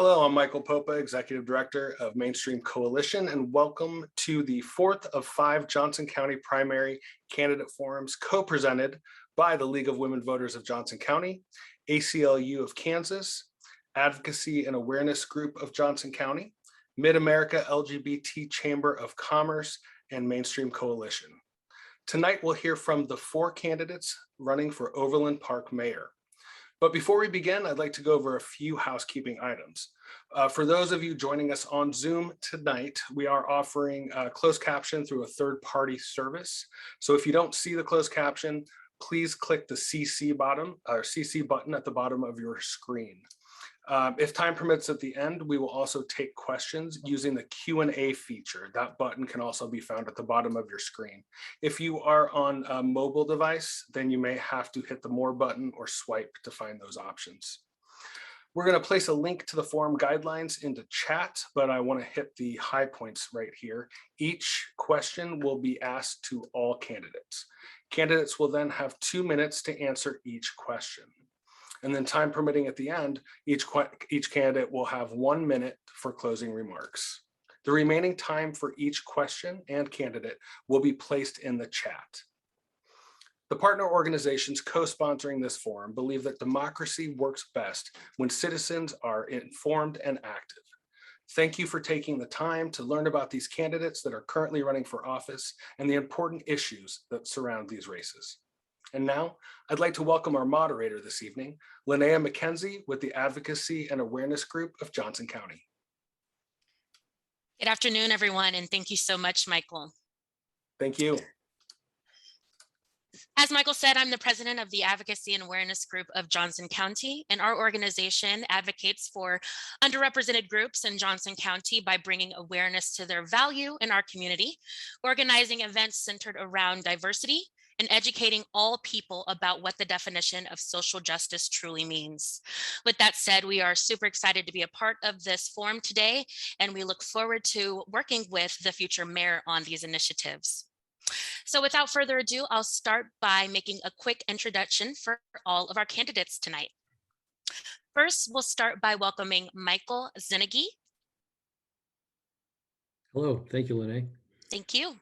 Hello, I'm Michael Popa, Executive Director of Mainstream Coalition, and welcome to the fourth of 5 Johnson County primary candidate forums co-presented by the League of Women Voters of Johnson County, ACLU of Kansas, Advocacy and Awareness Group of Johnson County, Mid-America LGBT Chamber of Commerce, and Mainstream Coalition. Tonight, we'll hear from the 4 candidates running for Overland Park Mayor. But before we begin, I'd like to go over a few housekeeping items. For those of you joining us on Zoom tonight, we are offering closed caption through a third-party service. So if you don't see the closed caption, please click the CC button at the bottom of your screen. If time permits at the end, we will also take questions using the Q&A feature. That button can also be found at the bottom of your screen. If you are on a mobile device, then you may have to hit the More button or swipe to find those options. We're going to place a link to the forum guidelines into chat, but I want to hit the high points right here. Each question will be asked to all candidates. Candidates will then have 2 minutes to answer each question. And then time permitting at the end, each candidate will have 1 minute for closing remarks. The remaining time for each question and candidate will be placed in the chat. The partner organizations co-sponsoring this forum believe that democracy works best when citizens are informed and active. Thank you for taking the time to learn about these candidates that are currently running for office and the important issues that surround these races. And now, I'd like to welcome our moderator this evening, Linnea McKenzie with the Advocacy and Awareness Group of Johnson County. Good afternoon, everyone, and thank you so much, Michael. Thank you. As Michael said, I'm the president of the Advocacy and Awareness Group of Johnson County, and our organization advocates for underrepresented groups in Johnson County by bringing awareness to their value in our community, organizing events centered around diversity, and educating all people about what the definition of social justice truly means. With that said, we are super excited to be a part of this forum today, and we look forward to working with the future mayor on these initiatives. So without further ado, I'll start by making a quick introduction for all of our candidates tonight. First, we'll start by welcoming Michael Zinnigy. Hello, thank you, Linnea. Thank you.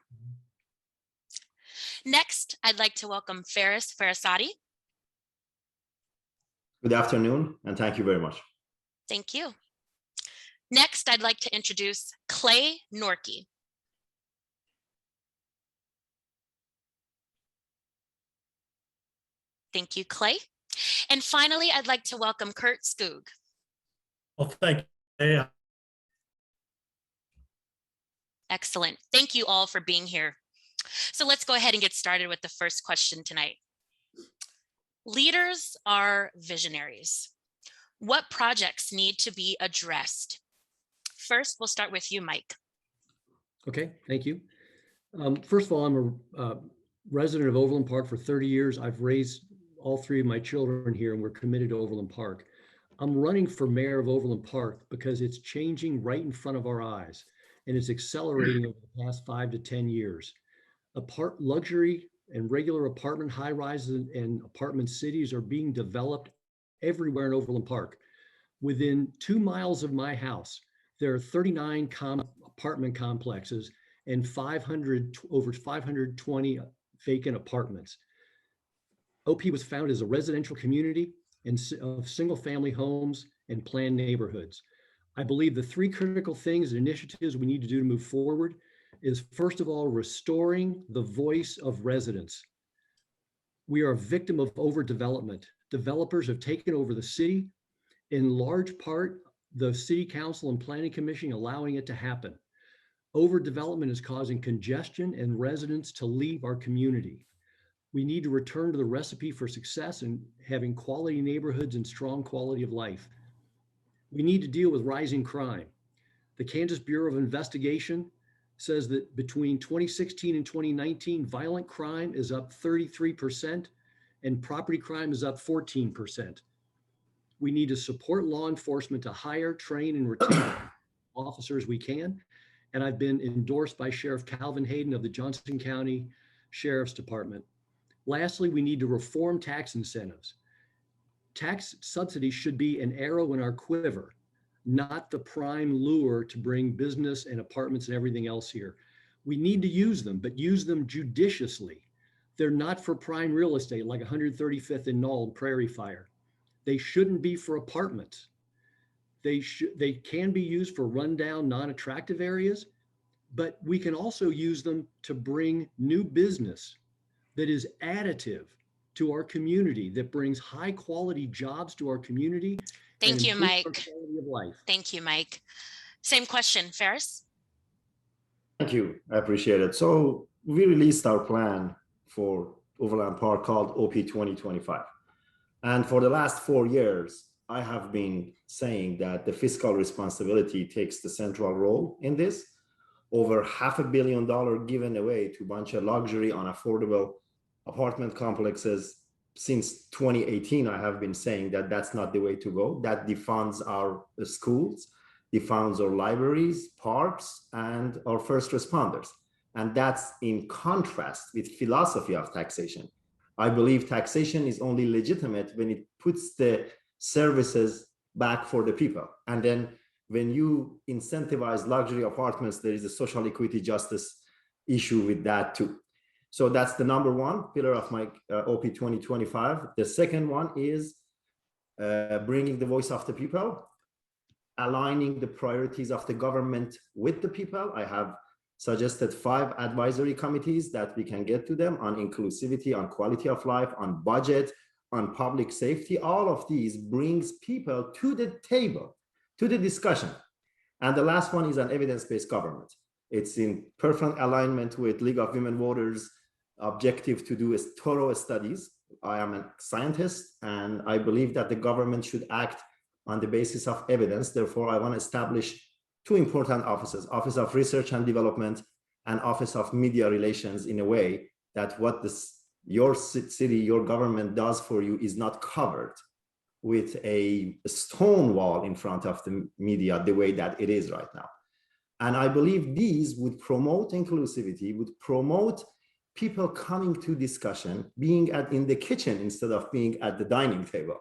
Next, I'd like to welcome Faris Farasati. Good afternoon, and thank you very much. Thank you. Next, I'd like to introduce Clay Norkey. Thank you, Clay. And finally, I'd like to welcome Kurt Skoog. Well, thank you. Excellent. Thank you all for being here. So let's go ahead and get started with the first question tonight. Leaders are visionaries. What projects need to be addressed? First, we'll start with you, Mike. Okay, thank you. First of all, I'm a resident of Overland Park for 30 years. I've raised all 3 of my children here, and we're committed to Overland Park. I'm running for mayor of Overland Park because it's changing right in front of our eyes, and it's accelerating over the past 5 to 10 years. Luxury and regular apartment high rises and apartment cities are being developed everywhere in Overland Park. Within 2 miles of my house, there are 39 apartment complexes and over 520 vacant apartments. OP was founded as a residential community of single family homes and planned neighborhoods. I believe the 3 critical things and initiatives we need to do to move forward is, first of all, restoring the voice of residents. We are a victim of overdevelopment. Developers have taken over the city, in large part, the City Council and Planning Commission allowing it to happen. Overdevelopment is causing congestion and residents to leave our community. We need to return to the recipe for success and having quality neighborhoods and strong quality of life. We need to deal with rising crime. The Kansas Bureau of Investigation says that between 2016 and 2019, violent crime is up 33% and property crime is up 14%. We need to support law enforcement to hire, train, and retain officers we can. And I've been endorsed by Sheriff Calvin Hayden of the Johnson County Sheriff's Department. Lastly, we need to reform tax incentives. Tax subsidies should be an arrow in our quiver. not the prime lure to bring business and apartments and everything else here. We need to use them, but use them judiciously. They're not for prime real estate like 135th and Knoll and Prairie Fire. They shouldn't be for apartments. They can be used for rundown, non-attractive areas, but we can also use them to bring new business that is additive to our community, that brings high quality jobs to our community. Thank you, improves our Mike. quality of life. Thank you, Mike. Same question, Ferris. Thank you. I appreciate it. So we released our plan for Overland Park called OP 2025. And for the last 4 years, I have been saying that the fiscal responsibility takes the central role in this. Over $500 million given away to a bunch of luxury, unaffordable apartment complexes. Since 2018, I have been saying that that's not the way to go. That defunds our schools, defunds our libraries, parks, and our first responders. And that's in contrast with philosophy of taxation. I believe taxation is only legitimate when it puts the services back for the people. And then when you incentivize luxury apartments, there is a social equity justice issue with that too. So that's the number one pillar of my OP 2025. The second one is bringing the voice of the people, aligning the priorities of the government with the people. I have suggested 5 advisory committees that we can get to them on inclusivity, on quality of life, on budget, on public safety. All of these brings people to the table, to the discussion. And the last one is an evidence-based government. It's in perfect alignment with League of Women Voters' objective to do thorough studies. I am a scientist, and I believe that the government should act on the basis of evidence. Therefore, I want to establish 2 important offices, Office of Research and Development and Office of Media Relations, in a way that what your city, your government does for you is not covered with a stone wall in front of the media the way that it is right now. And I believe these would promote inclusivity, would promote people coming to discussion, being in the kitchen instead of being at the dining table.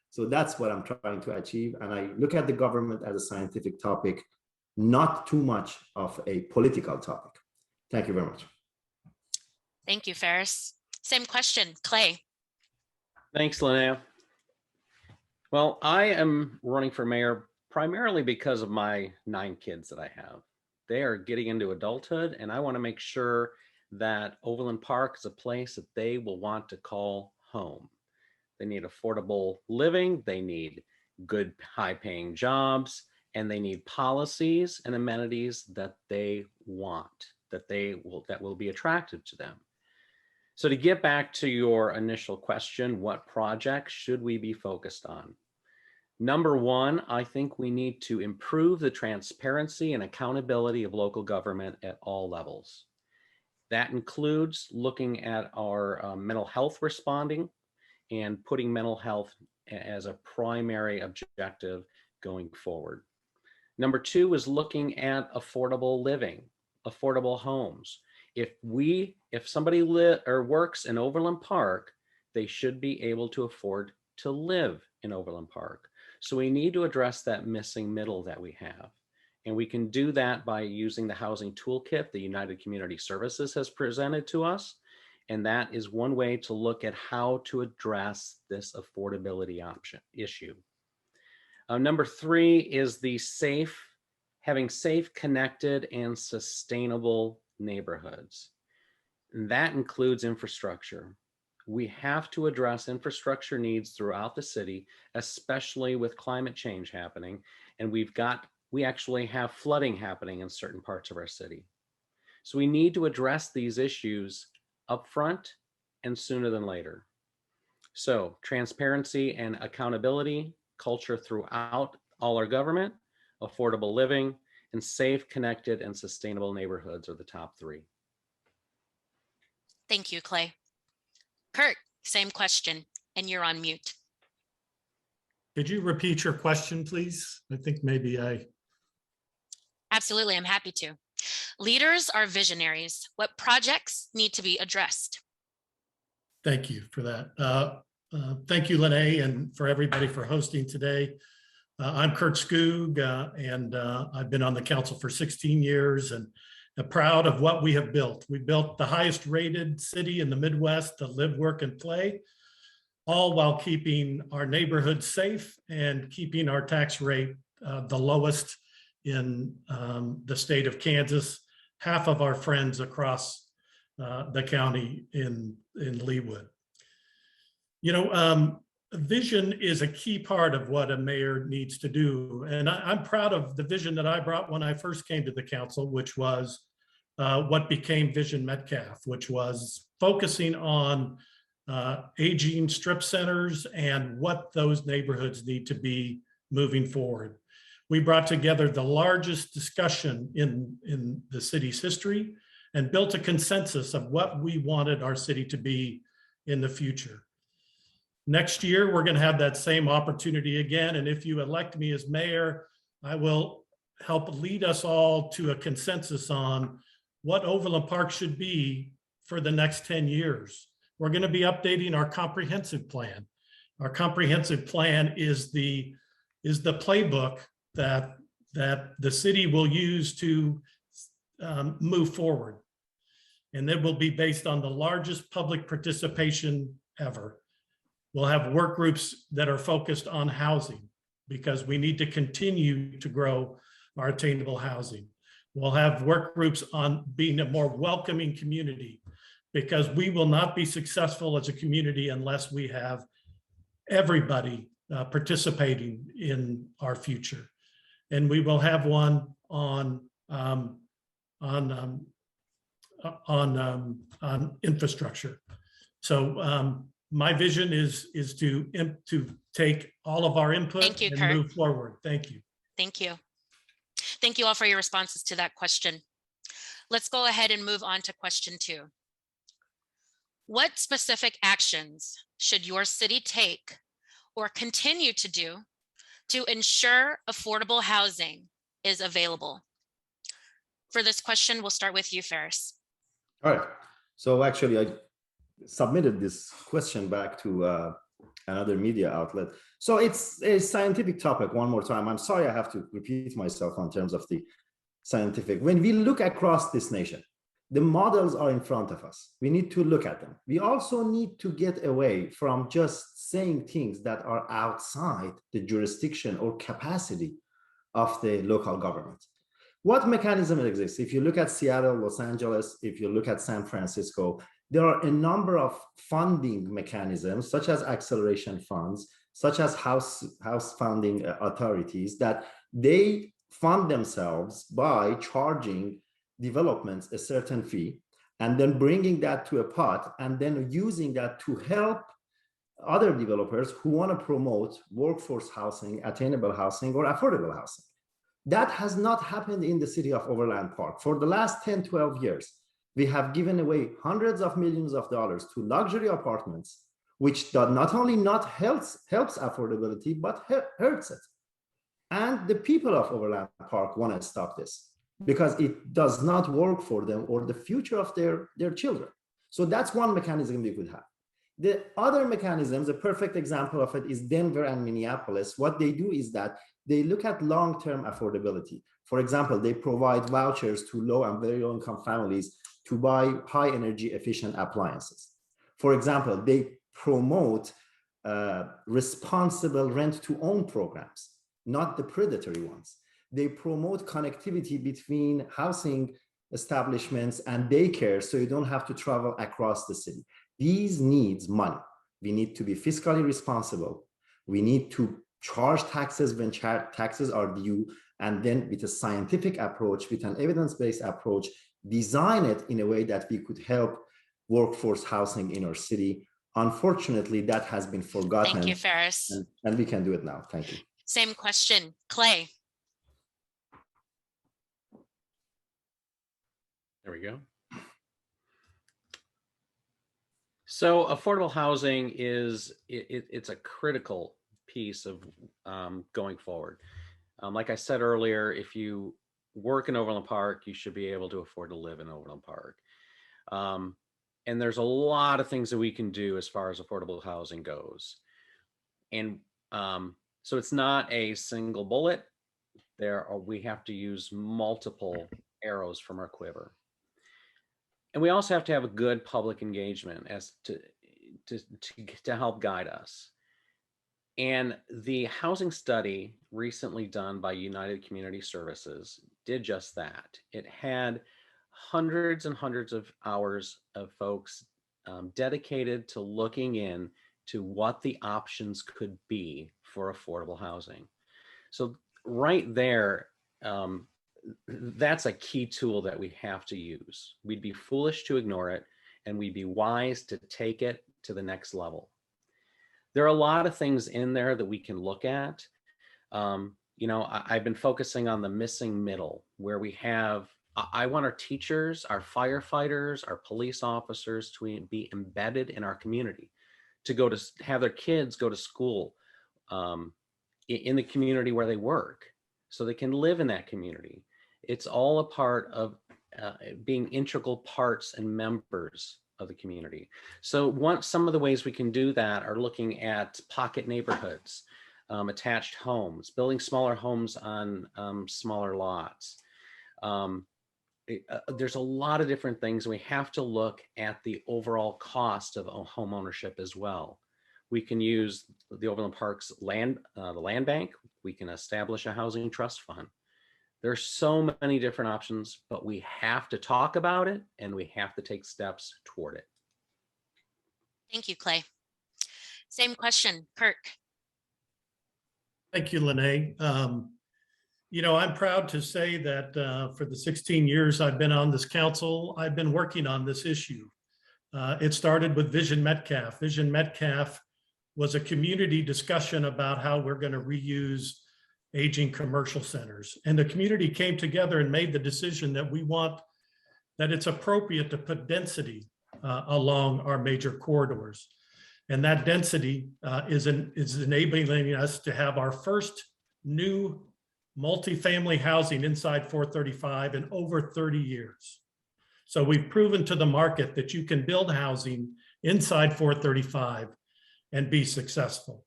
So that's what I'm trying to achieve. And I look at the government as a scientific topic, not too much of a political topic. Thank you very much. Thank you, Ferris. Same question, Clay. Thanks, Linnea. Well, I am running for mayor primarily because of my 9 kids that I have. They are getting into adulthood, and I want to make sure that Overland Park is a place that they will want to call home. They need affordable living, they need good, high-paying jobs, and they need policies and amenities that they want, that will be attractive to them. So to get back to your initial question, what projects should we be focused on? Number one, I think we need to improve the transparency and accountability of local government at all levels. That includes looking at our mental health responding and putting mental health as a primary objective going forward. Number 2 is looking at affordable living, affordable homes. If somebody works in Overland Park, they should be able to afford to live in Overland Park. So we need to address that missing middle that we have. And we can do that by using the housing toolkit the United Community Services has presented to us. And that is one way to look at how to address this affordability issue. Number 3 is having safe, connected, and sustainable neighborhoods. And that includes infrastructure. We have to address infrastructure needs throughout the city, especially with climate change happening. And we actually have flooding happening in certain parts of our city. So we need to address these issues upfront and sooner than later. So transparency and accountability, culture throughout all our government, affordable living, and safe, connected, and sustainable neighborhoods are the top 3. Thank you, Clay. Kurt, same question, and you're on mute. Could you repeat your question, please? I think maybe Absolutely, I'm happy to. Leaders are visionaries. What projects need to be addressed? Thank you for that. Thank you, Linnea, and for everybody for hosting today. I'm Kurt Skoog, and I've been on the council for 16 years and I'm proud of what we have built. We built the highest rated city in the Midwest to live, work, and play, all while keeping our neighborhoods safe and keeping our tax rate the lowest in the state of Kansas. Half of our friends across the county in Leawood. Vision is a key part of what a mayor needs to do. And I'm proud of the vision that I brought when I first came to the council, which was what became Vision Metcalf, which was focusing on aging strip centers and what those neighborhoods need to be moving forward. We brought together the largest discussion in the city's history and built a consensus of what we wanted our city to be in the future. Next year, we're going to have that same opportunity again. And if you elect me as mayor, I will help lead us all to a consensus on what Overland Park should be for the next 10 years. We're going to be updating our comprehensive plan. Our comprehensive plan is the playbook that the city will use to move forward. And it will be based on the largest public participation ever. We'll have work groups that are focused on housing because we need to continue to grow our attainable housing. We'll have work groups on being a more welcoming community because we will not be successful as a community unless we have everybody participating in our future. And we will have one on infrastructure. So my vision is to take all of our input Thank you, and Kurt. move forward. Thank you. Thank you. Thank you all for your responses to that question. Let's go ahead and move on to question 2. What specific actions should your city take or continue to do to ensure affordable housing is available? For this question, we'll start with you, Ferris. All right. So actually, I submitted this question back to another media outlet. So it's a scientific topic one more time. I'm sorry I have to repeat myself in terms of the scientific. When we look across this nation, the models are in front of us. We need to look at them. We also need to get away from just saying things that are outside the jurisdiction or capacity of the local government. What mechanism exists? If you look at Seattle, Los Angeles, if you look at San Francisco, there are a number of funding mechanisms, such as acceleration funds, such as house funding authorities, that they fund themselves by charging developments a certain fee, and then bringing that to a pot, and then using that to help other developers who want to promote workforce housing, attainable housing, or affordable housing. That has not happened in the city of Overland Park. For the last 10, 12 years, we have given away hundreds of millions of dollars to luxury apartments, which does not only not helps affordability, but hurts it. And the people of Overland Park want to stop this because it does not work for them or the future of their children. So that's one mechanism we could have. The other mechanisms, a perfect example of it is Denver and Minneapolis. What they do is that they look at long-term affordability. For example, they provide vouchers to low and very low income families to buy high energy efficient appliances. For example, they promote responsible rent to own programs, not the predatory ones. They promote connectivity between housing establishments and daycare so you don't have to travel across the city. These needs money. We need to be fiscally responsible. We need to charge taxes when taxes are due, and then with a scientific approach, with an evidence-based approach, design it in a way that we could help workforce housing in our city. Unfortunately, that has been forgotten. Thank you, Ferris. And we can do it now. Thank you. Same question, Clay. There we go. So affordable housing is, it's a critical piece of going forward. Like I said earlier, if you work in Overland Park, you should be able to afford to live in Overland Park. And there's a lot of things that we can do as far as affordable housing goes. And So it's not a single bullet. We have to use multiple arrows from our quiver. And we also have to have a good public engagement as to help guide us. And the housing study recently done by United Community Services did just that. It had hundreds and hundreds of hours of folks dedicated to looking in to what the options could be for affordable housing. So right there, that's a key tool that we have to use. We'd be foolish to ignore it, and we'd be wise to take it to the next level. There are a lot of things in there that we can look at. I've been focusing on the missing middle, where we have, I want our teachers, our firefighters, our police officers to be embedded in our community, to have their kids go to school in the community where they work, so they can live in that community. It's all a part of being integral parts and members of the community. So some of the ways we can do that are looking at pocket neighborhoods, attached homes, building smaller homes on smaller lots. There's a lot of different things. We have to look at the overall cost of home ownership as well. We can use the Overland Park's land, the land bank. We can establish a housing trust fund. There's so many different options, but we have to talk about it and we have to take steps toward it. Thank you, Clay. Same question, Kirk. Thank you, Lene. I'm proud to say that for the 16 years I've been on this council, I've been working on this issue. It started with Vision Metcalf. Vision Metcalf was a community discussion about how we're going to reuse aging commercial centers. And the community came together and made the decision that it's appropriate to put density along our major corridors. And that density is enabling us to have our first new multifamily housing inside 435 in over 30 years. So we've proven to the market that you can build housing inside 435 and be successful.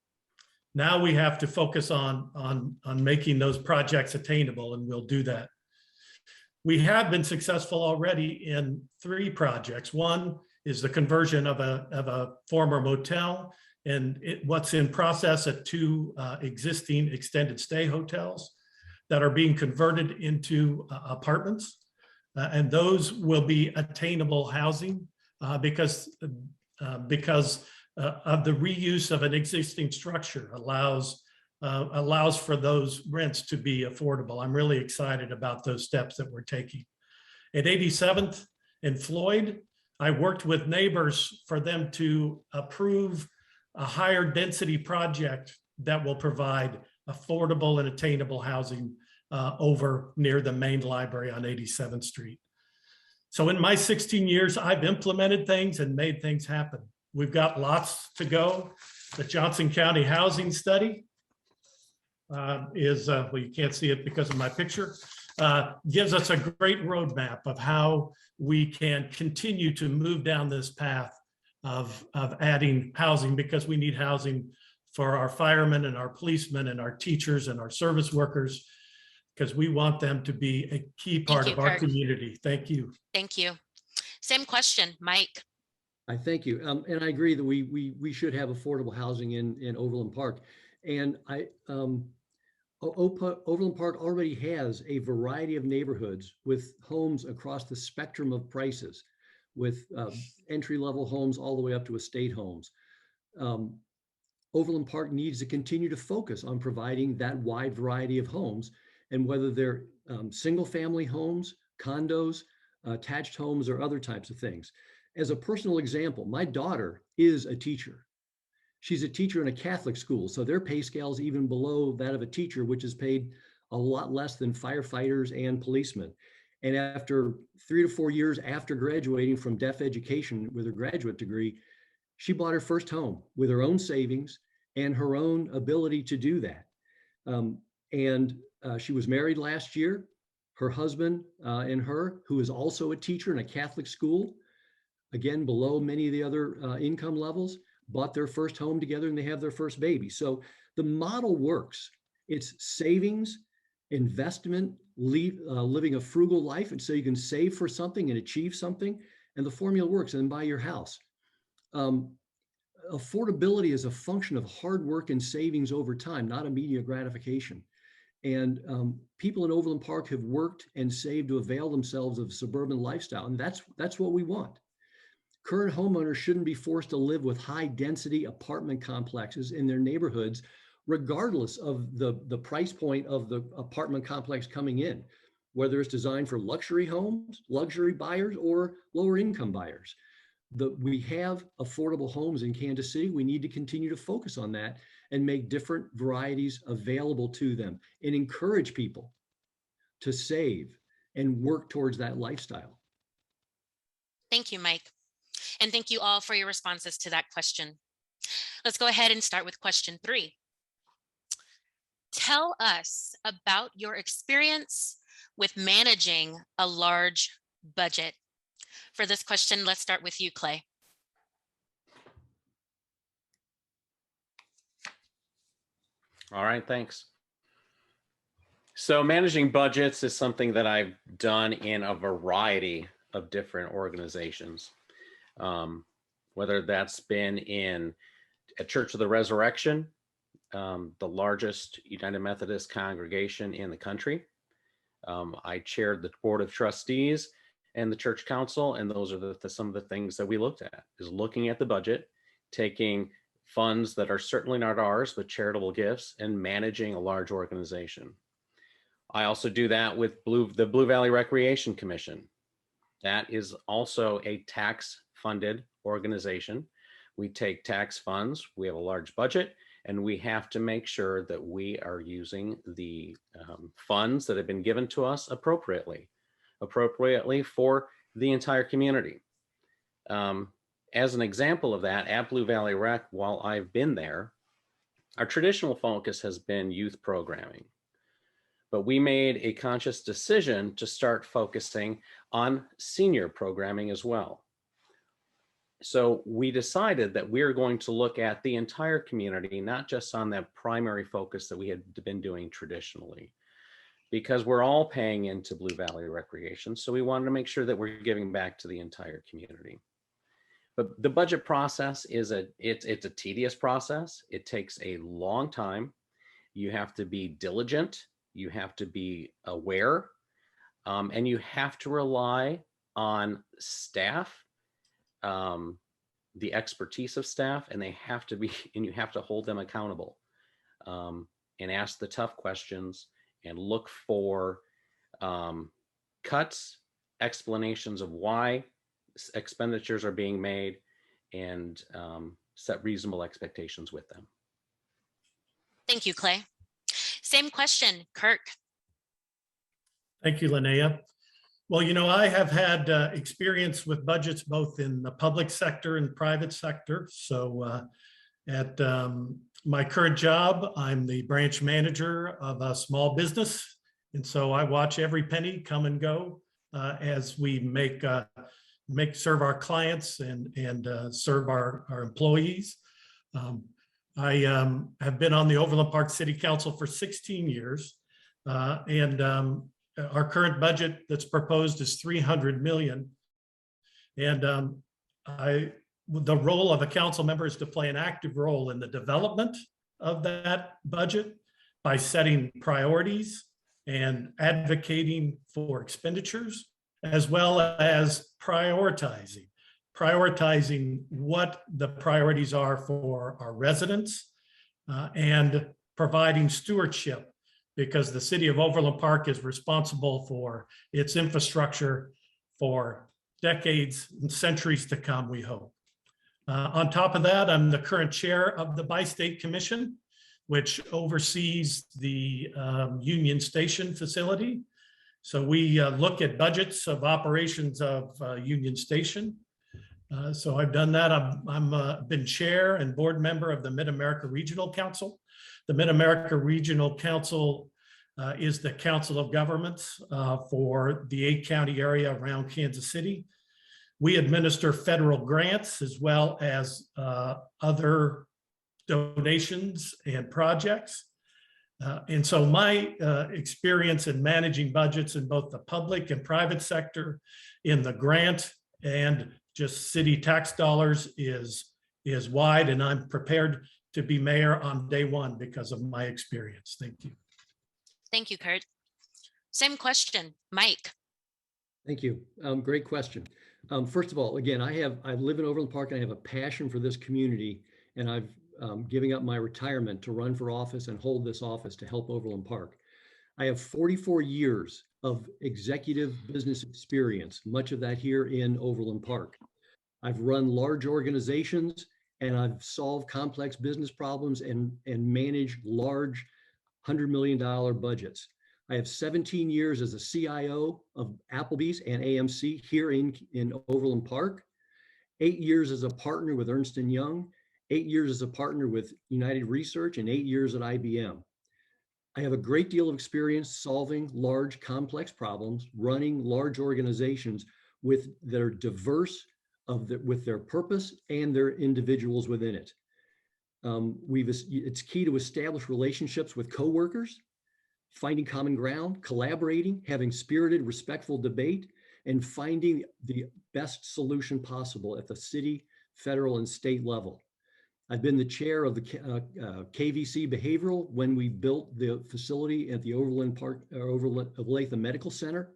Now we have to focus on making those projects attainable, and we'll do that. We have been successful already in 3 projects. One is the conversion of a former motel, and what's in process at 2 existing extended stay hotels that are being converted into apartments. And those will be attainable housing because of the reuse of an existing structure allows for those rents to be affordable. I'm really excited about those steps that we're taking. At 87th and Floyd, I worked with neighbors for them to approve a higher density project that will provide affordable and attainable housing over near the main library on 87th Street. So in my 16 years, I've implemented things and made things happen. We've got lots to go. The Johnson County Housing Study well, you can't see it because of my picture, gives us a great roadmap of how we can continue to move down this path of adding housing, because we need housing for our firemen and our policemen and our teachers and our service workers, because we want them to be a key part of our community. Thank you. Thank you. Same question, Mike. I thank you. And I agree that we should have affordable housing in Overland Park. And Overland Park already has a variety of neighborhoods with homes across the spectrum of prices, with entry-level homes all the way up to estate homes. Overland Park needs to continue to focus on providing that wide variety of homes, and whether they're single-family homes, condos, attached homes, or other types of things. As a personal example, my daughter is a teacher. She's a teacher in a Catholic school, so their pay scale is even below that of a teacher, which is paid a lot less than firefighters and policemen. And after 3 to 4 years after graduating from deaf education with her graduate degree, she bought her first home with her own savings and her own ability to do that. She was married last year. Her husband and her, who is also a teacher in a Catholic school, again, below many of the other income levels, bought their first home together and they have their first baby. So the model works. It's savings, investment, living a frugal life. And so you can save for something and achieve something, and the formula works, and then buy your house. Affordability is a function of hard work and savings over time, not immediate gratification. And people in Overland Park have worked and saved to avail themselves of suburban lifestyle. And that's what we want. Current homeowners shouldn't be forced to live with high density apartment complexes in their neighborhoods, regardless of the price point of the apartment complex coming in, whether it's designed for luxury homes, luxury buyers, or lower income buyers. We have affordable homes in Kansas City. We need to continue to focus on that and make different varieties available to them and encourage people to save and work towards that lifestyle. Thank you, Mike. And thank you all for your responses to that question. Let's go ahead and start with question 3. Tell us about your experience with managing a large budget. For this question, let's start with you, Clay. All right, thanks. So managing budgets is something that I've done in a variety of different organizations, whether that's been in a Church of the Resurrection, the largest United Methodist congregation in the country. I chaired the Board of Trustees and the Church Council, and those are some of the things that we looked at, is looking at the budget, taking funds that are certainly not ours, but charitable gifts, and managing a large organization. I also do that with the Blue Valley Recreation Commission. That is also a tax-funded organization. We take tax funds, we have a large budget, and we have to make sure that we are using the funds that have been given to us appropriately for the entire community. As an example of that, at Blue Valley Rec, while I've been there, our traditional focus has been youth programming. But we made a conscious decision to start focusing on senior programming as well. So we decided that we're going to look at the entire community, not just on that primary focus that we had been doing traditionally, because we're all paying into Blue Valley Recreation. So we wanted to make sure that we're giving back to the entire community. But the budget process is it's a tedious process. It takes a long time. You have to be diligent. You have to be aware, and you have to rely on staff, the expertise of staff, and you have to hold them accountable, and ask the tough questions and look for cuts, explanations of why expenditures are being made, and set reasonable expectations with them. Thank you, Clay. Same question, Kirk. Thank you, Linnea. Well, you know, I have had experience with budgets both in the public sector and private sector. So at my current job, I'm the branch manager of a small business. And so I watch every penny come and go as we serve our clients and serve our employees. I have been on the Overland Park City Council for 16 years, and our current budget that's proposed is $300 million. And the role of a council member is to play an active role in the development of that budget by setting priorities and advocating for expenditures, as well as prioritizing what the priorities are for our residents, and providing stewardship, because the city of Overland Park is responsible for its infrastructure for decades and centuries to come, we hope. On top of that, I'm the current chair of the Bi-State Commission, which oversees the Union Station facility. So we look at budgets of operations of Union Station. So I've done that. I've been chair and board member of the Mid-America Regional Council. The Mid-America Regional Council is the council of governments for the 8-county area around Kansas City. We administer federal grants as well as other donations and projects. And so my experience in managing budgets in both the public and private sector, in the grant and just city tax dollars is wide, and I'm prepared to be mayor on day one because of my experience. Thank you. Thank you, Kurt. Same question, Mike. Thank you. Great question. First of all, again, I live in Overland Park and I have a passion for this community, and I've giving up my retirement to run for office and hold this office to help Overland Park. I have 44 years of executive business experience, much of that here in Overland Park. I've run large organizations and I've solved complex business problems and managed large $100 million budgets. I have 17 years as a CIO of Applebee's and AMC here in Overland Park, 8 years as a partner with Ernst & Young, 8 years as a partner with United Research, and 8 years at IBM. I have a great deal of experience solving large, complex problems, running large organizations that are diverse with their purpose and their individuals within it. It's key to establish relationships with coworkers, finding common ground, collaborating, having spirited, respectful debate, and finding the best solution possible at the city, federal, and state level. I've been the chair of the KVC Behavioral when we built the facility at the Overland Park, Olathe Medical Center.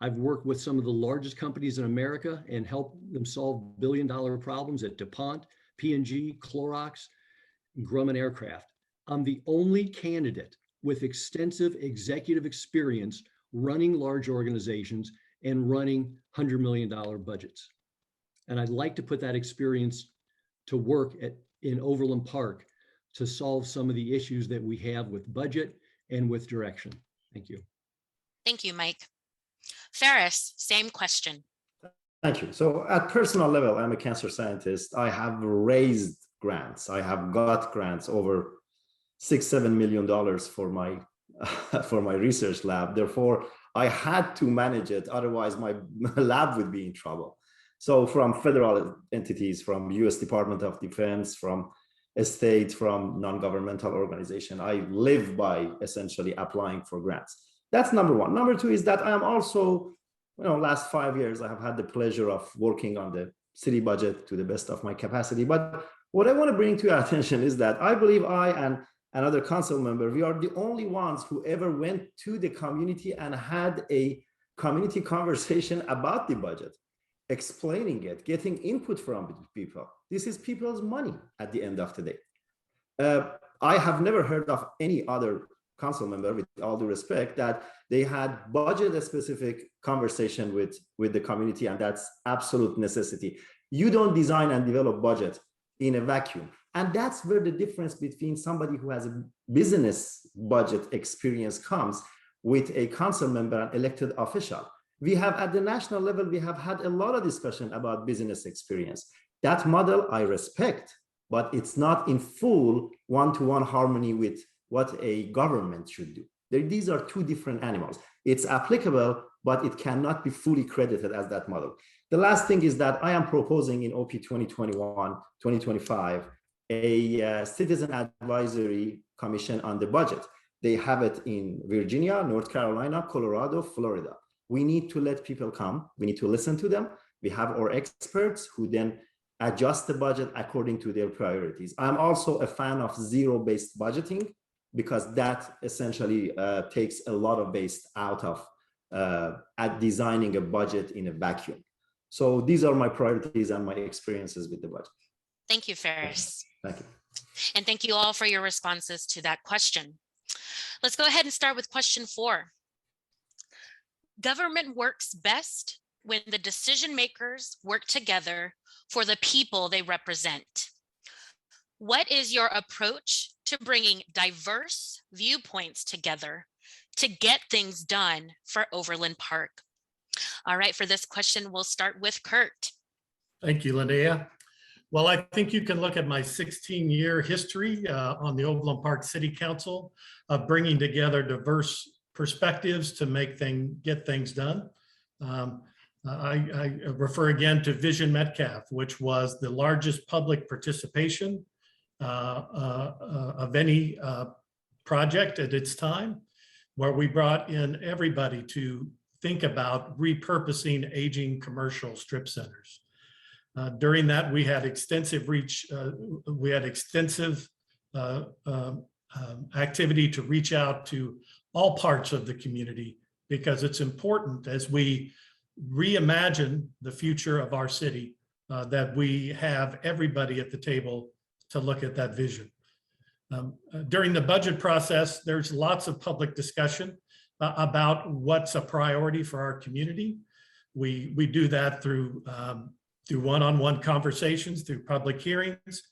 I've worked with some of the largest companies in America and helped them solve billion-dollar problems at DuPont, P&G, Clorox, Grumman Aircraft. I'm the only candidate with extensive executive experience running large organizations and running $100 million budgets. And I'd like to put that experience to work in Overland Park to solve some of the issues that we have with budget and with direction. Thank you. Thank you, Mike. Ferris, same question. Thank you. So at personal level, I'm a cancer scientist. I have raised grants. I have got grants over $6-7 million for my research lab. Therefore, I had to manage it. Otherwise, my lab would be in trouble. So from federal entities, from US Department of Defense, from a state, from non-governmental organization, I live by essentially applying for grants. That's number one. Number two is that I am also, last 5 years, I have had the pleasure of working on the city budget to the best of my capacity. But what I want to bring to your attention is that I believe I and another council member, we are the only ones who ever went to the community and had a community conversation about the budget, explaining it, getting input from people. This is people's money at the end of the day. I have never heard of any other council member, with all due respect, that they had budget-specific conversation with the community, and that's absolute necessity. You don't design and develop budget in a vacuum. And that's where the difference between somebody who has a business budget experience comes with a council member and elected official. We have, at the national level, we have had a lot of discussion about business experience. That model I respect, but it's not in full one-to-one harmony with what a government should do. These are two different animals. It's applicable, but it cannot be fully credited as that model. The last thing is that I am proposing in OP 2021-2025 a citizen advisory commission on the budget. They have it in Virginia, North Carolina, Colorado, Florida. We need to let people come. We need to listen to them. We have our experts who then adjust the budget according to their priorities. I'm also a fan of zero-based budgeting, because that essentially takes a lot of base out of at designing a budget in a vacuum. So these are my priorities and my experiences with the budget. Thank you, Ferris. Thank you. And thank you all for your responses to that question. Let's go ahead and start with question 4. Government works best when the decision makers work together for the people they represent. What is your approach to bringing diverse viewpoints together to get things done for Overland Park? All right, for this question, we'll start with Kurt. Thank you, Linnea. Well, I think you can look at my 16-year history on the Overland Park City Council of bringing together diverse perspectives to get things done. I refer again to Vision Metcalf, which was the largest public participation of any project at its time, where we brought in everybody to think about repurposing aging commercial strip centers. During that, we had extensive activity to reach out to all parts of the community, because it's important as we reimagine the future of our city that we have everybody at the table to look at that vision. During the budget process, there's lots of public discussion about what's a priority for our community. We do that through one-on-one conversations, through public hearings,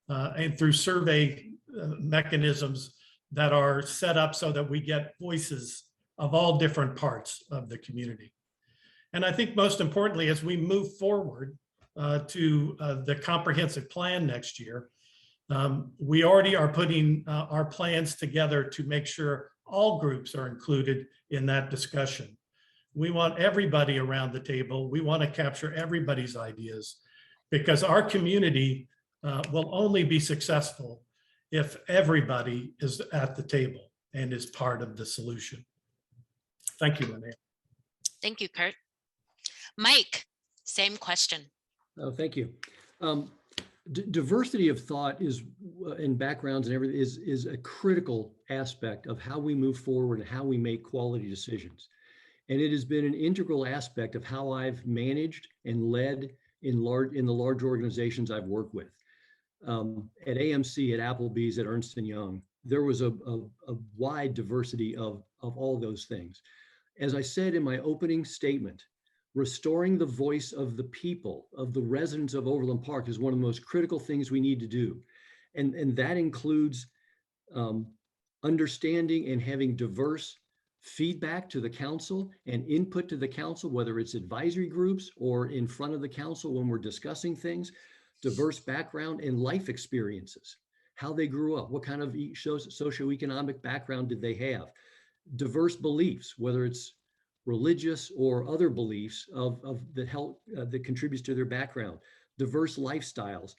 and through survey mechanisms that are set up so that we get voices of all different parts of the community. And I think most importantly, as we move forward to the comprehensive plan next year, we already are putting our plans together to make sure all groups are included in that discussion. We want everybody around the table. We want to capture everybody's ideas, because our community will only be successful if everybody is at the table and is part of the solution. Thank you, Linnea. Thank you, Kurt. Mike, same question. Oh, thank you. Diversity of thought is and backgrounds and everything is a critical aspect of how we move forward and how we make quality decisions. And it has been an integral aspect of how I've managed and led in the large organizations I've worked with. At AMC, at Applebee's, at Ernst & Young, there was a wide diversity of all those things. As I said in my opening statement, restoring the voice of the people, of the residents of Overland Park, is one of the most critical things we need to do. And that includes understanding and having diverse feedback to the council and input to the council, whether it's advisory groups or in front of the council when we're discussing things, diverse background and life experiences, how they grew up, what kind of socioeconomic background did they have, diverse beliefs, whether it's religious or other beliefs that contributes to their background, diverse lifestyles,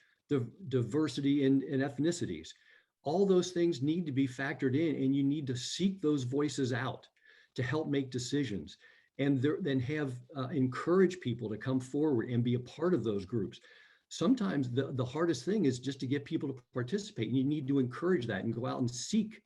diversity in ethnicities. All those things need to be factored in, and you need to seek those voices out to help make decisions, and then encourage people to come forward and be a part of those groups. Sometimes the hardest thing is just to get people to participate, and you need to encourage that and go out and seek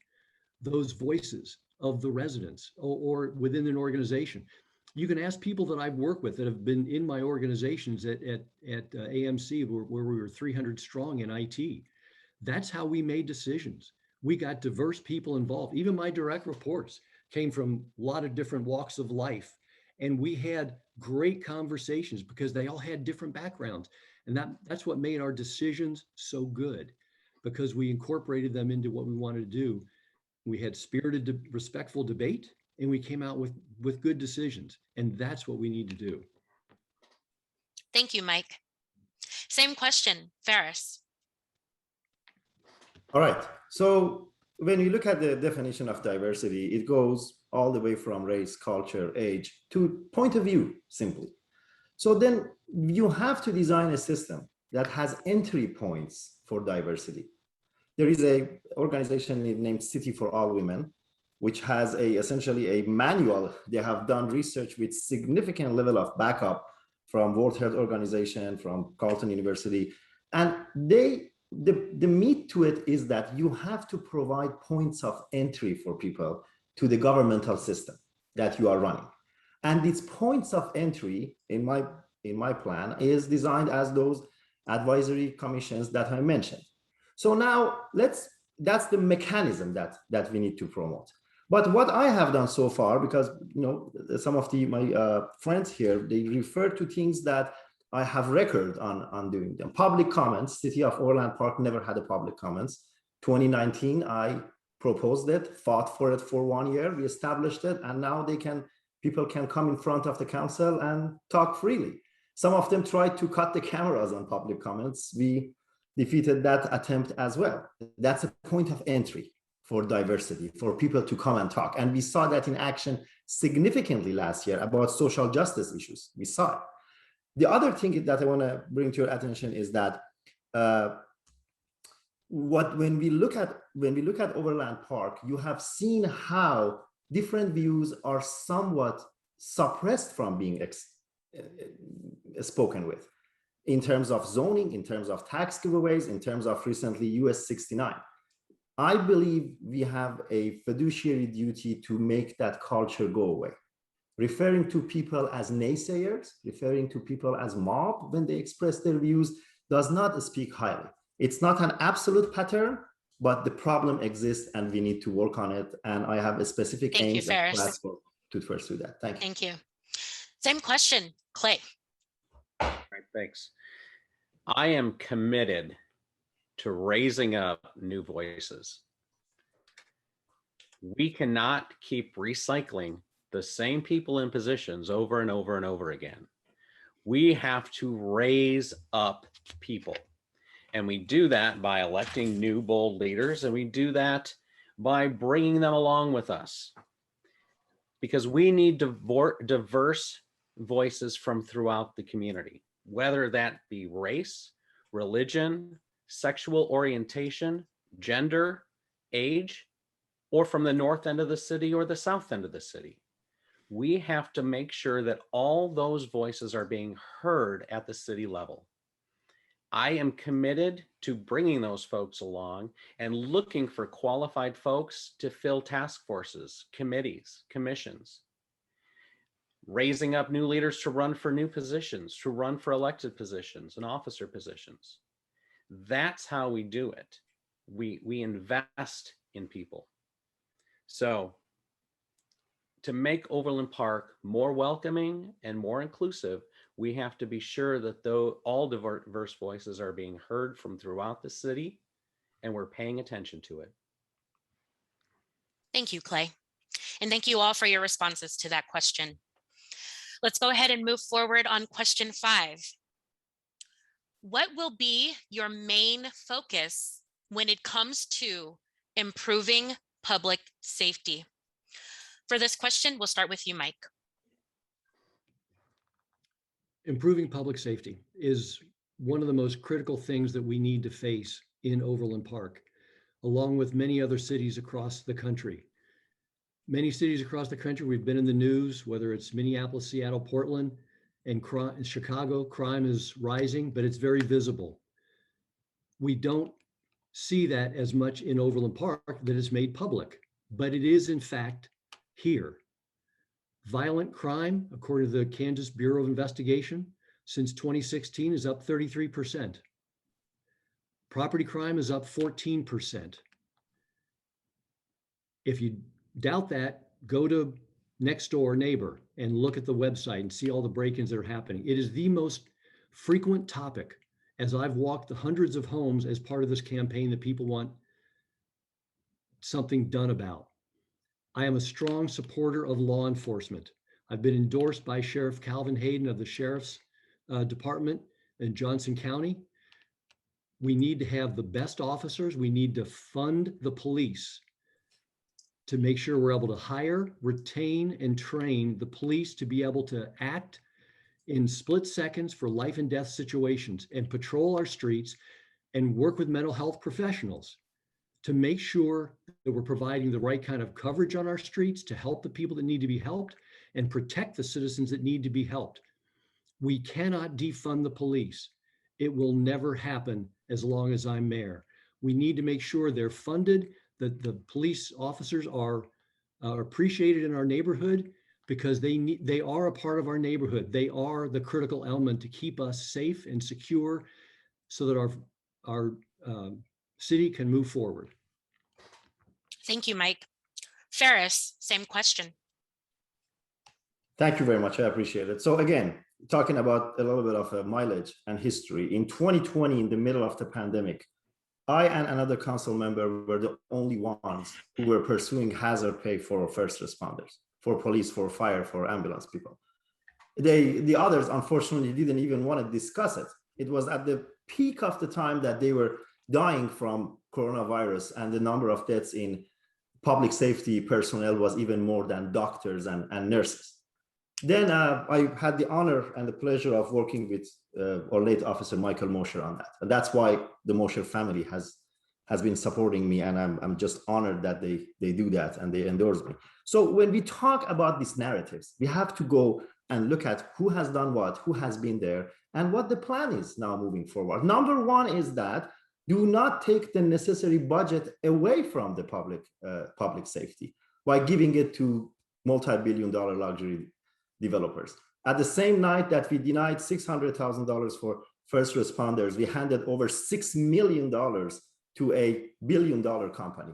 those voices of the residents or within an organization. You can ask people that I've worked with that have been in my organizations at AMC, where we were 300 strong in IT. That's how we made decisions. We got diverse people involved. Even my direct reports came from a lot of different walks of life. And we had great conversations because they all had different backgrounds. And that's what made our decisions so good, because we incorporated them into what we wanted to do. We had spirited, respectful debate, and we came out with good decisions. And that's what we need to do. Thank you, Mike. Same question, Ferris. All right. So when you look at the definition of diversity, it goes all the way from race, culture, age to point of view, simply. So then you have to design a system that has entry points for diversity. There is an organization named City for All Women, which has essentially a manual. They have done research with significant level of backup from World Health Organization, from Carleton University. And the meat to it is that you have to provide points of entry for people to the governmental system that you are running. And these points of entry in my plan is designed as those advisory commissions that I mentioned. So now that's the mechanism that we need to promote. But what I have done so far, because some of my friends here, they refer to things that I have record on doing them. Public comments. City of Overland Park never had a public comments. 2019, I proposed it, fought for it for 1 year. We established it, and now people can come in front of the council and talk freely. Some of them tried to cut the cameras on public comments. We defeated that attempt as well. That's a point of entry for diversity, for people to come and talk. And we saw that in action significantly last year about social justice issues. We saw it. The other thing that I want to bring to your attention is that when we look at Overland Park, you have seen how different views are somewhat suppressed from being spoken with, in terms of zoning, in terms of tax giveaways, in terms of recently US 69. I believe we have a fiduciary duty to make that culture go away. Referring to people as naysayers, referring to people as mob when they express their views does not speak highly. It's not an absolute pattern, but the problem exists and we need to work on it. And I have a specific Thank you, aims and Ferris. plans to pursue that. Thank you. Thank you. Same question, Clay. Right, thanks. I am committed to raising up new voices. We cannot keep recycling the same people in positions over and over and over again. We have to raise up people. And we do that by electing new bold leaders, and we do that by bringing them along with us. Because we need diverse voices from throughout the community, whether that be race, religion, sexual orientation, gender, age, or from the north end of the city or the south end of the city. We have to make sure that all those voices are being heard at the city level. I am committed to bringing those folks along and looking for qualified folks to fill task forces, committees, commissions, raising up new leaders to run for new positions, to run for elected positions and officer positions. That's how we do it. We invest in people. So to make Overland Park more welcoming and more inclusive, we have to be sure that all diverse voices are being heard from throughout the city, and we're paying attention to it. Thank you, Clay. And thank you all for your responses to that question. Let's go ahead and move forward on question 5. What will be your main focus when it comes to improving public safety? For this question, we'll start with you, Mike. Improving public safety is one of the most critical things that we need to face in Overland Park, along with many other cities across the country. Many cities across the country, we've been in the news, whether it's Minneapolis, Seattle, Portland, and Chicago, crime is rising, but it's very visible. We don't see that as much in Overland Park that is made public, but it is in fact here. Violent crime, according to the Kansas Bureau of Investigation, since 2016 is up 33%. Property crime is up 14%. If you doubt that, go to next door neighbor and look at the website and see all the break-ins that are happening. It is the most frequent topic as I've walked the hundreds of homes as part of this campaign that people want something done about. I am a strong supporter of law enforcement. I've been endorsed by Sheriff Calvin Hayden of the Sheriff's Department in Johnson County. We need to have the best officers. We need to fund the police to make sure we're able to hire, retain, and train the police to be able to act in split seconds for life and death situations and patrol our streets and work with mental health professionals to make sure that we're providing the right kind of coverage on our streets to help the people that need to be helped and protect the citizens that need to be helped. We cannot defund the police. It will never happen as long as I'm mayor. We need to make sure they're funded, that the police officers are appreciated in our neighborhood because they are a part of our neighborhood. They are the critical element to keep us safe and secure so that our city can move forward. Thank you, Mike. Ferris, same question. Thank you very much. I appreciate it. So again, talking about a little bit of mileage and history. In 2020, in the middle of the pandemic, I and another council member were the only ones who were pursuing hazard pay for first responders, for police, for fire, for ambulance people. The others, unfortunately, didn't even want to discuss it. It was at the peak of the time that they were dying from coronavirus, and the number of deaths in public safety personnel was even more than doctors and nurses. Then I had the honor and the pleasure of working with our late officer Michael Mosher on that. And that's why the Mosher family has been supporting me, and I'm just honored that they do that and they endorse me. So when we talk about these narratives, we have to go and look at who has done what, who has been there, and what the plan is now moving forward. Number one is that do not take the necessary budget away from the public safety by giving it to multi-billion-dollar luxury developers. At the same night that we denied $600,000 for first responders, we handed over $6 million to a billion-dollar company.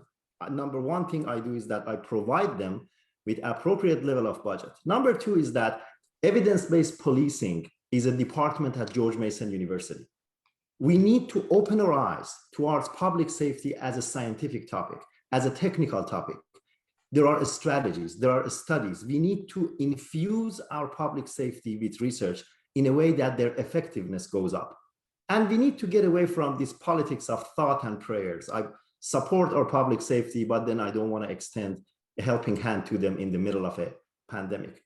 Number one thing I do is that I provide them with appropriate level of budget. Number two is that evidence-based policing is a department at George Mason University. We need to open our eyes towards public safety as a scientific topic, as a technical topic. There are strategies, there are studies. We need to infuse our public safety with research in a way that their effectiveness goes up. And we need to get away from this politics of thought and prayers. I support our public safety, but then I don't want to extend a helping hand to them in the middle of a pandemic.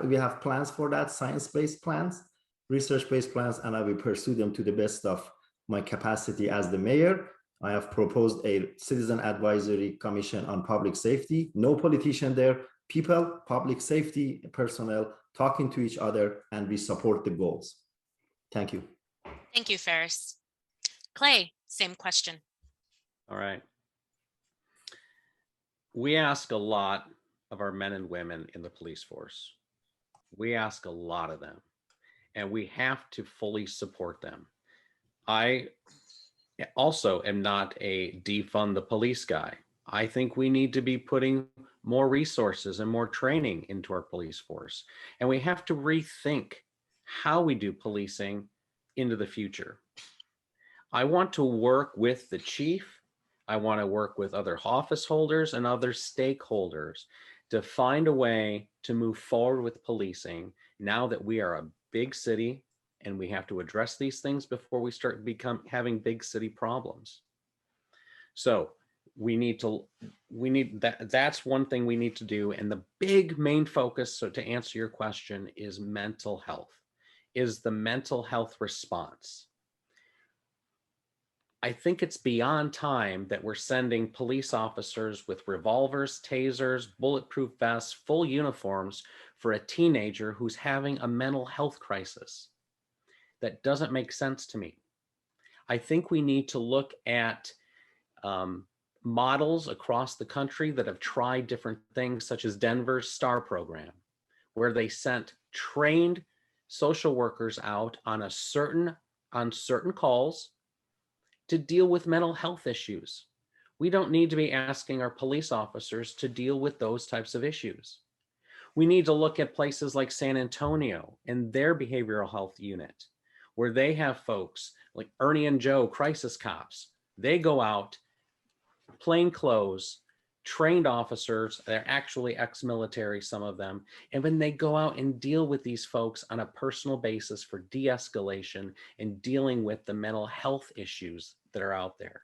We have plans for that, science-based plans, research-based plans, and I will pursue them to the best of my capacity as the mayor. I have proposed a citizen advisory commission on public safety. No politician there, people, public safety personnel talking to each other, and we support the goals. Thank you. Thank you, Ferris. Clay, same question. All right. We ask a lot of our men and women in the police force. We ask a lot of them, and we have to fully support them. I also am not a defund the police guy. I think we need to be putting more resources and more training into our police force. And we have to rethink how we do policing into the future. I want to work with the chief. I want to work with other office holders and other stakeholders to find a way to move forward with policing now that we are a big city and we have to address these things before we start having big city problems. So that's one thing we need to do. And the big main focus, so to answer your question, is mental health, is the mental health response. I think it's beyond time that we're sending police officers with revolvers, tasers, bulletproof vests, full uniforms for a teenager who's having a mental health crisis. That doesn't make sense to me. I think we need to look at models across the country that have tried different things, such as Denver's STAR program, where they sent trained social workers out on certain calls to deal with mental health issues. We don't need to be asking our police officers to deal with those types of issues. We need to look at places like San Antonio and their behavioral health unit, where they have folks like Ernie and Joe, crisis cops. They go out, plain clothes, trained officers, they're actually ex-military, some of them, and when they go out and deal with these folks on a personal basis for de-escalation and dealing with the mental health issues that are out there.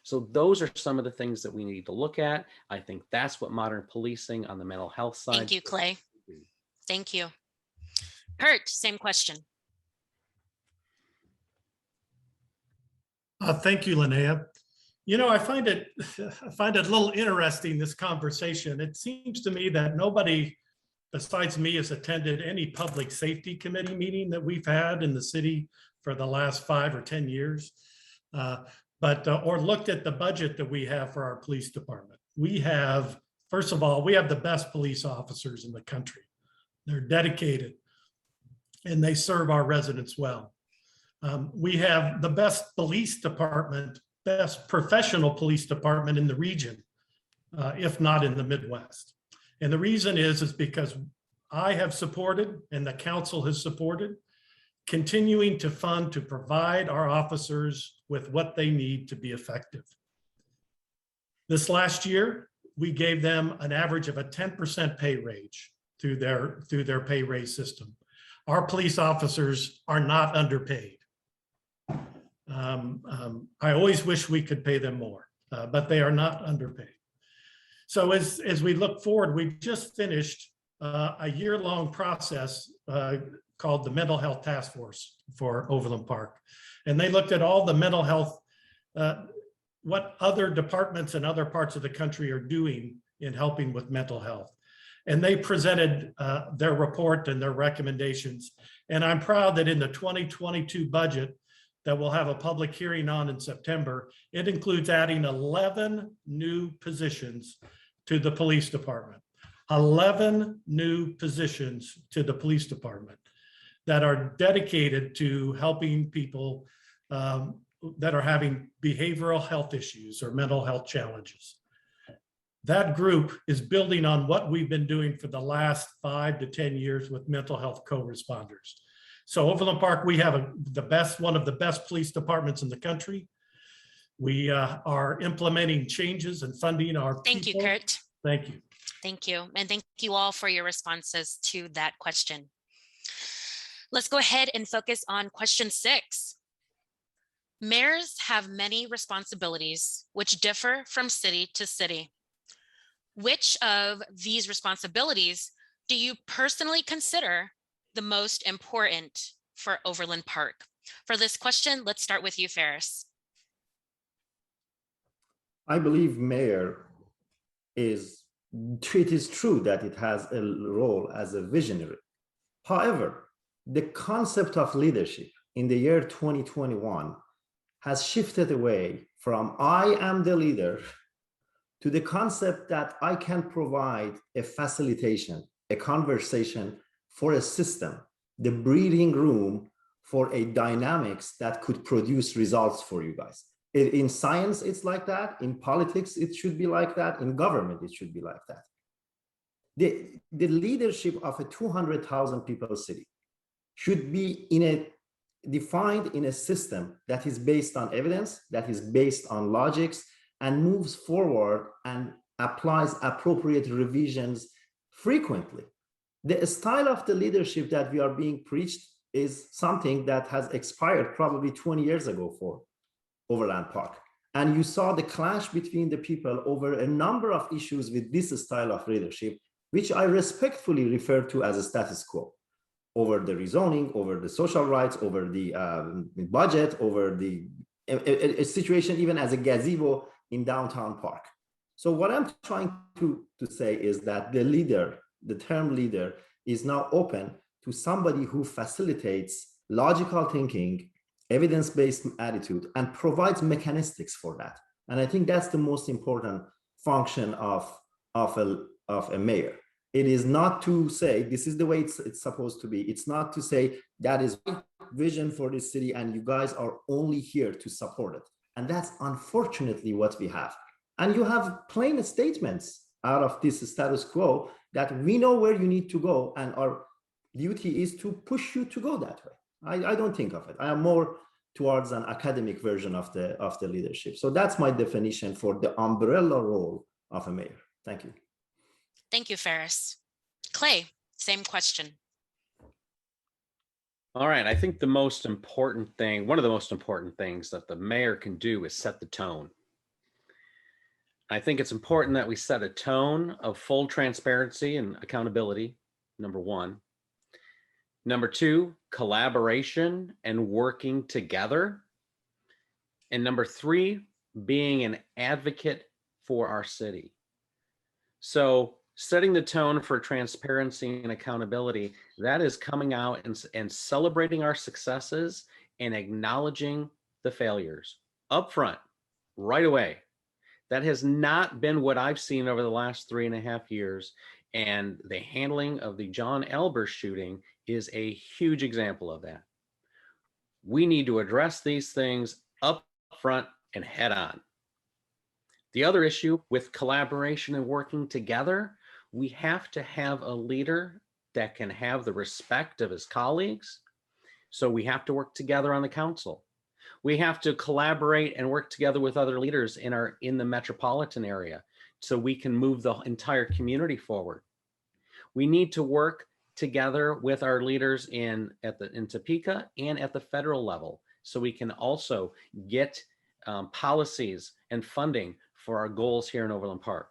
So those are some of the things that we need to look at. I think that's what modern policing on the mental health side. Thank you, Clay. Thank you. Kurt, same question. Thank you, Linnea. You know, I find it a little interesting, this conversation. It seems to me that nobody besides me has attended any public safety committee meeting that we've had in the city for the last 5 or 10 years, or looked at the budget that we have for our police department. We have, first of all, we have the best police officers in the country. They're dedicated and they serve our residents well. We have the best police department, best professional police department in the region, if not in the Midwest. And the reason is because I have supported and the council has supported continuing to fund to provide our officers with what they need to be effective. This last year, we gave them an average of a 10% pay raise through their pay raise system. Our police officers are not underpaid. I always wish we could pay them more, but they are not underpaid. So as we look forward, we just finished a year-long process called the Mental Health Task Force for Overland Park. And they looked at all the mental health, what other departments in other parts of the country are doing in helping with mental health. And they presented their report and their recommendations. And I'm proud that in the 2022 budget that we'll have a public hearing on in September, it includes adding 11 new positions to the police department. 11 new positions to the police department that are dedicated to helping people that are having behavioral health issues or mental health challenges. That group is building on what we've been doing for the last 5 to 10 years with mental health co-responders. So Overland Park, we have one of the best police departments in the country. We are implementing changes and funding our Thank you, people. Kurt. Thank you. Thank you. And thank you all for your responses to that question. Let's go ahead and focus on question 6. Mayors have many responsibilities which differ from city to city. Which of these responsibilities do you personally consider the most important for Overland Park? For this question, let's start with you, Ferris. I believe mayor is, it is true that it has a role as a visionary. However, the concept of leadership in the year 2021 has shifted away from I am the leader to the concept that I can provide a facilitation, a conversation for a system, the breathing room for a dynamics that could produce results for you guys. In science, it's like that. In politics, it should be like that. In government, it should be like that. The leadership of a 200,000 people city should be defined in a system that is based on evidence, that is based on logics, and moves forward and applies appropriate revisions frequently. The style of the leadership that we are being preached is something that has expired probably 20 years ago for Overland Park. And you saw the clash between the people over a number of issues with this style of leadership, which I respectfully refer to as a status quo, over the rezoning, over the social rights, over the budget, over a situation even as a gazebo in downtown Park. So what I'm trying to say is that the leader, the term leader, is now open to somebody who facilitates logical thinking, evidence-based attitude, and provides mechanistics for that. And I think that's the most important function of a mayor. It is not to say this is the way it's supposed to be. It's not to say that is my vision for this city and you guys are only here to support it. And that's unfortunately what we have. And you have plain statements out of this status quo that we know where you need to go and our duty is to push you to go that way. I don't think of it. I am more towards an academic version of the leadership. So that's my definition for the umbrella role of a mayor. Thank you. Thank you, Ferris. Clay, same question. All right, I think the most important thing, one of the most important things that the mayor can do is set the tone. I think it's important that we set a tone of full transparency and accountability, number one. Number two, collaboration and working together. And number three, being an advocate for our city. So setting the tone for transparency and accountability, that is coming out and celebrating our successes and acknowledging the failures up front, right away. That has not been what I've seen over the last 3.5 years. And the handling of the John Elber shooting is a huge example of that. We need to address these things up front and head on. The other issue with collaboration and working together, we have to have a leader that can have the respect of his colleagues. So we have to work together on the council. We have to collaborate and work together with other leaders in the metropolitan area so we can move the entire community forward. We need to work together with our leaders in Topeka and at the federal level so we can also get policies and funding for our goals here in Overland Park.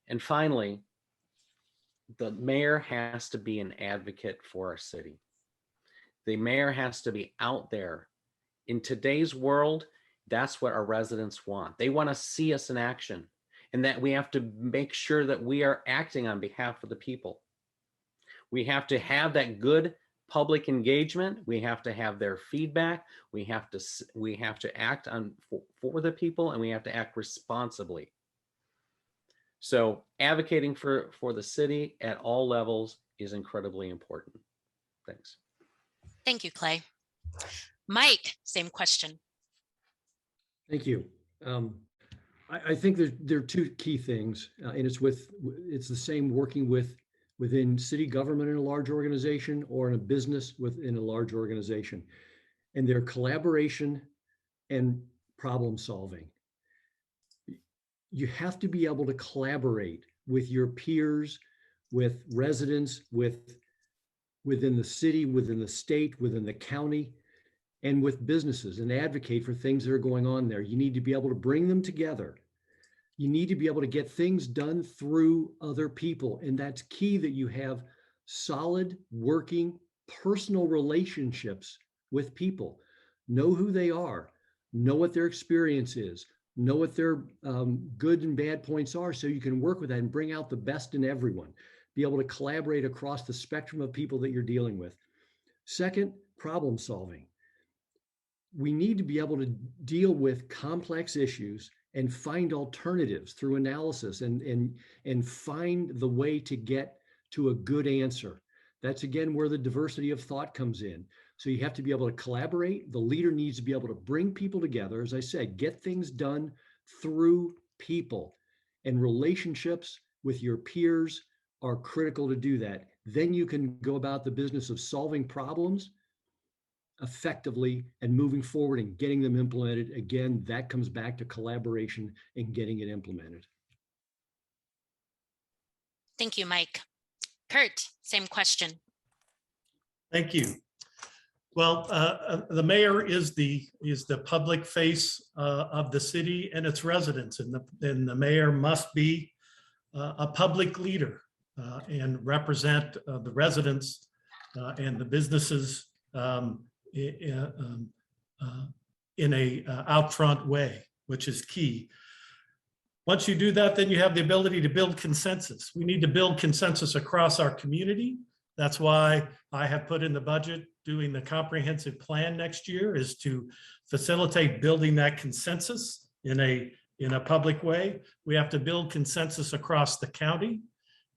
And finally, the mayor has to be an advocate for our city. The mayor has to be out there. In today's world, that's what our residents want. They want to see us in action, and that we have to make sure that we are acting on behalf of the people. We have to have that good public engagement. We have to have their feedback. We have to act on for the people, and we have to act responsibly. So advocating for the city at all levels is incredibly important. Thanks. Thank you, Clay. Mike, same question. Thank you. I think there are two key things, and it's the same working within city government in a large organization or in a business within a large organization, and their collaboration and problem solving. You have to be able to collaborate with your peers, with residents, within the city, within the state, within the county, and with businesses, and advocate for things that are going on there. You need to be able to bring them together. You need to be able to get things done through other people. And that's key, that you have solid working personal relationships with people. Know who they are, know what their experience is, know what their good and bad points are, so you can work with that and bring out the best in everyone. Be able to collaborate across the spectrum of people that you're dealing with. Second, problem solving. We need to be able to deal with complex issues and find alternatives through analysis and find the way to get to a good answer. That's again where the diversity of thought comes in. So you have to be able to collaborate. The leader needs to be able to bring people together. As I said, get things done through people, and relationships with your peers are critical to do that. Then you can go about the business of solving problems effectively and moving forward and getting them implemented. Again, that comes back to collaboration and getting it implemented. Thank you, Mike. Kurt, same question. Thank you. Well, the mayor is the public face of the city and its residents, and the mayor must be a public leader and represent the residents and the businesses in a out front way, which is key. Once you do that, then you have the ability to build consensus. We need to build consensus across our community. That's why I have put in the budget, doing the comprehensive plan next year, is to facilitate building that consensus in a public way. We have to build consensus across the county.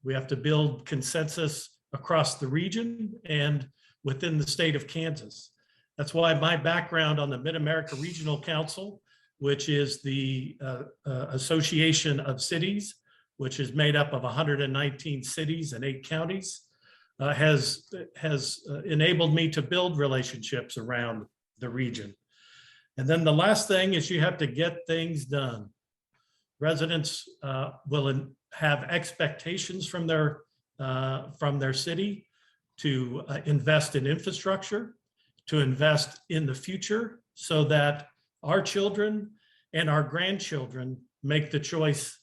We have to build consensus across the region and within the state of Kansas. That's why my background on the Mid-America Regional Council, which is the association of cities, which is made up of 119 cities and 8 counties, has enabled me to build relationships around the region. And then the last thing is you have to get things done. Residents will have expectations from their city to invest in infrastructure, to invest in the future, so that our children and our grandchildren make the choice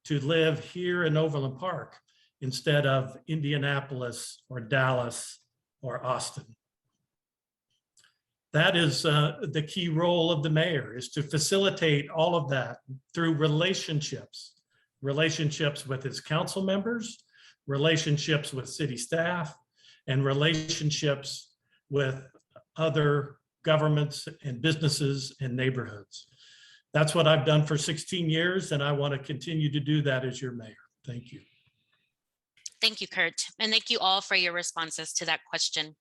to live here in Overland Park instead of Indianapolis or Dallas or Austin. That is the key role of the mayor, is to facilitate all of that through relationships with his council members, relationships with city staff, and relationships with other governments and businesses and neighborhoods. That's what I've done for 16 years, and I want to continue to do that as your mayor. Thank you. Thank you, Kurt. And thank you all for your responses to that question.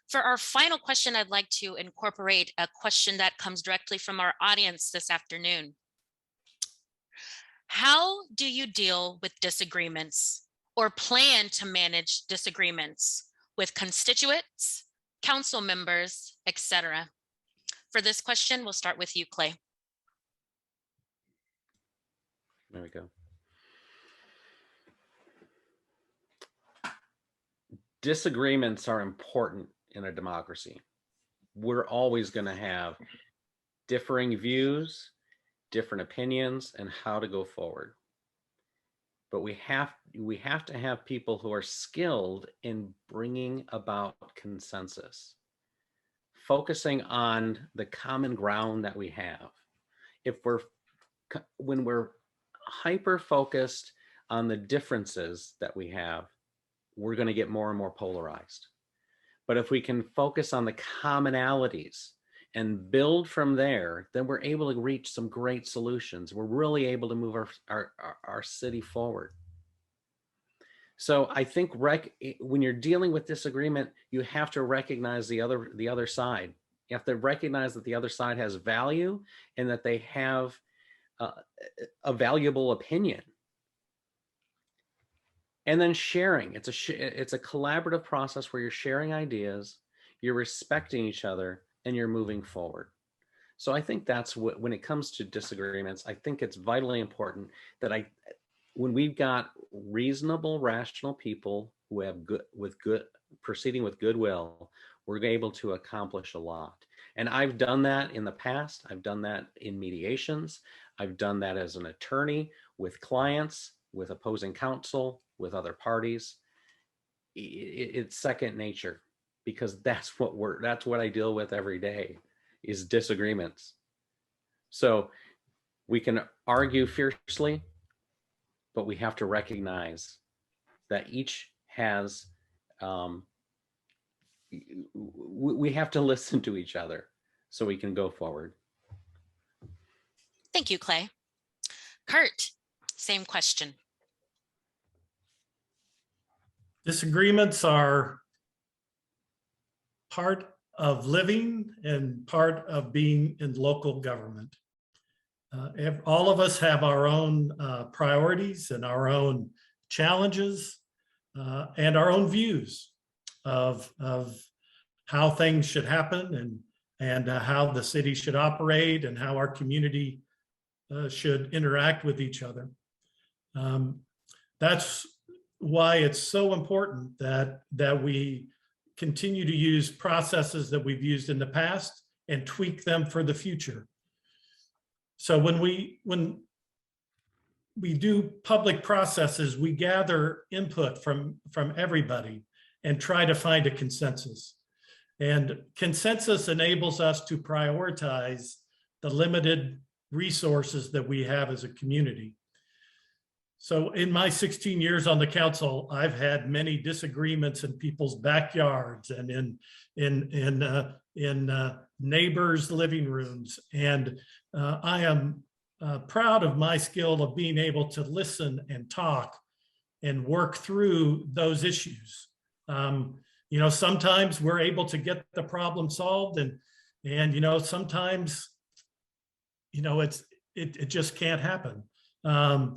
For our final question, I'd like to incorporate a question that comes directly from our audience this afternoon. How do you deal with disagreements or plan to manage disagreements with constituents, council members, etc.? For this question, we'll start with you, Clay. There we go. Disagreements are important in a democracy. We're always going to have differing views, different opinions, and how to go forward. but we have to have people who are skilled in bringing about consensus, focusing on the common ground that we have. When we're hyper focused on the differences that we have, we're going to get more and more polarized. But if we can focus on the commonalities and build from there, then we're able to reach some great solutions. We're really able to move our city forward. So I think when you're dealing with disagreement, you have to recognize the other side. You have to recognize that the other side has value and that they have a valuable opinion. And then sharing. It's a collaborative process where you're sharing ideas, you're respecting each other, and you're moving forward. So I think that's what, when it comes to disagreements, I think it's vitally important that when we've got reasonable, rational people who have proceeding with goodwill, we're able to accomplish a lot. And I've done that in the past. I've done that in mediations. I've done that as an attorney with clients, with opposing counsel, with other parties. It's second nature, because that's what I deal with every day, is disagreements. So we can argue fiercely, but we have to recognize that each has, we have to listen to each other so we can go forward. Thank you, Clay. Kurt, same question. Disagreements are part of living and part of being in local government. All of us have our own priorities and our own challenges and our own views of how things should happen and how the city should operate and how our community should interact with each other. That's why it's so important that we continue to use processes that we've used in the past and tweak them for the future. So when we do public processes, we gather input from everybody and try to find a consensus. And consensus enables us to prioritize the limited resources that we have as a community. So in my 16 years on the council, I've had many disagreements in people's backyards and in neighbors' living rooms. And I am proud of my skill of being able to listen and talk and work through those issues. You know, sometimes we're able to get the problem solved, and you know, sometimes, you know, it just can't happen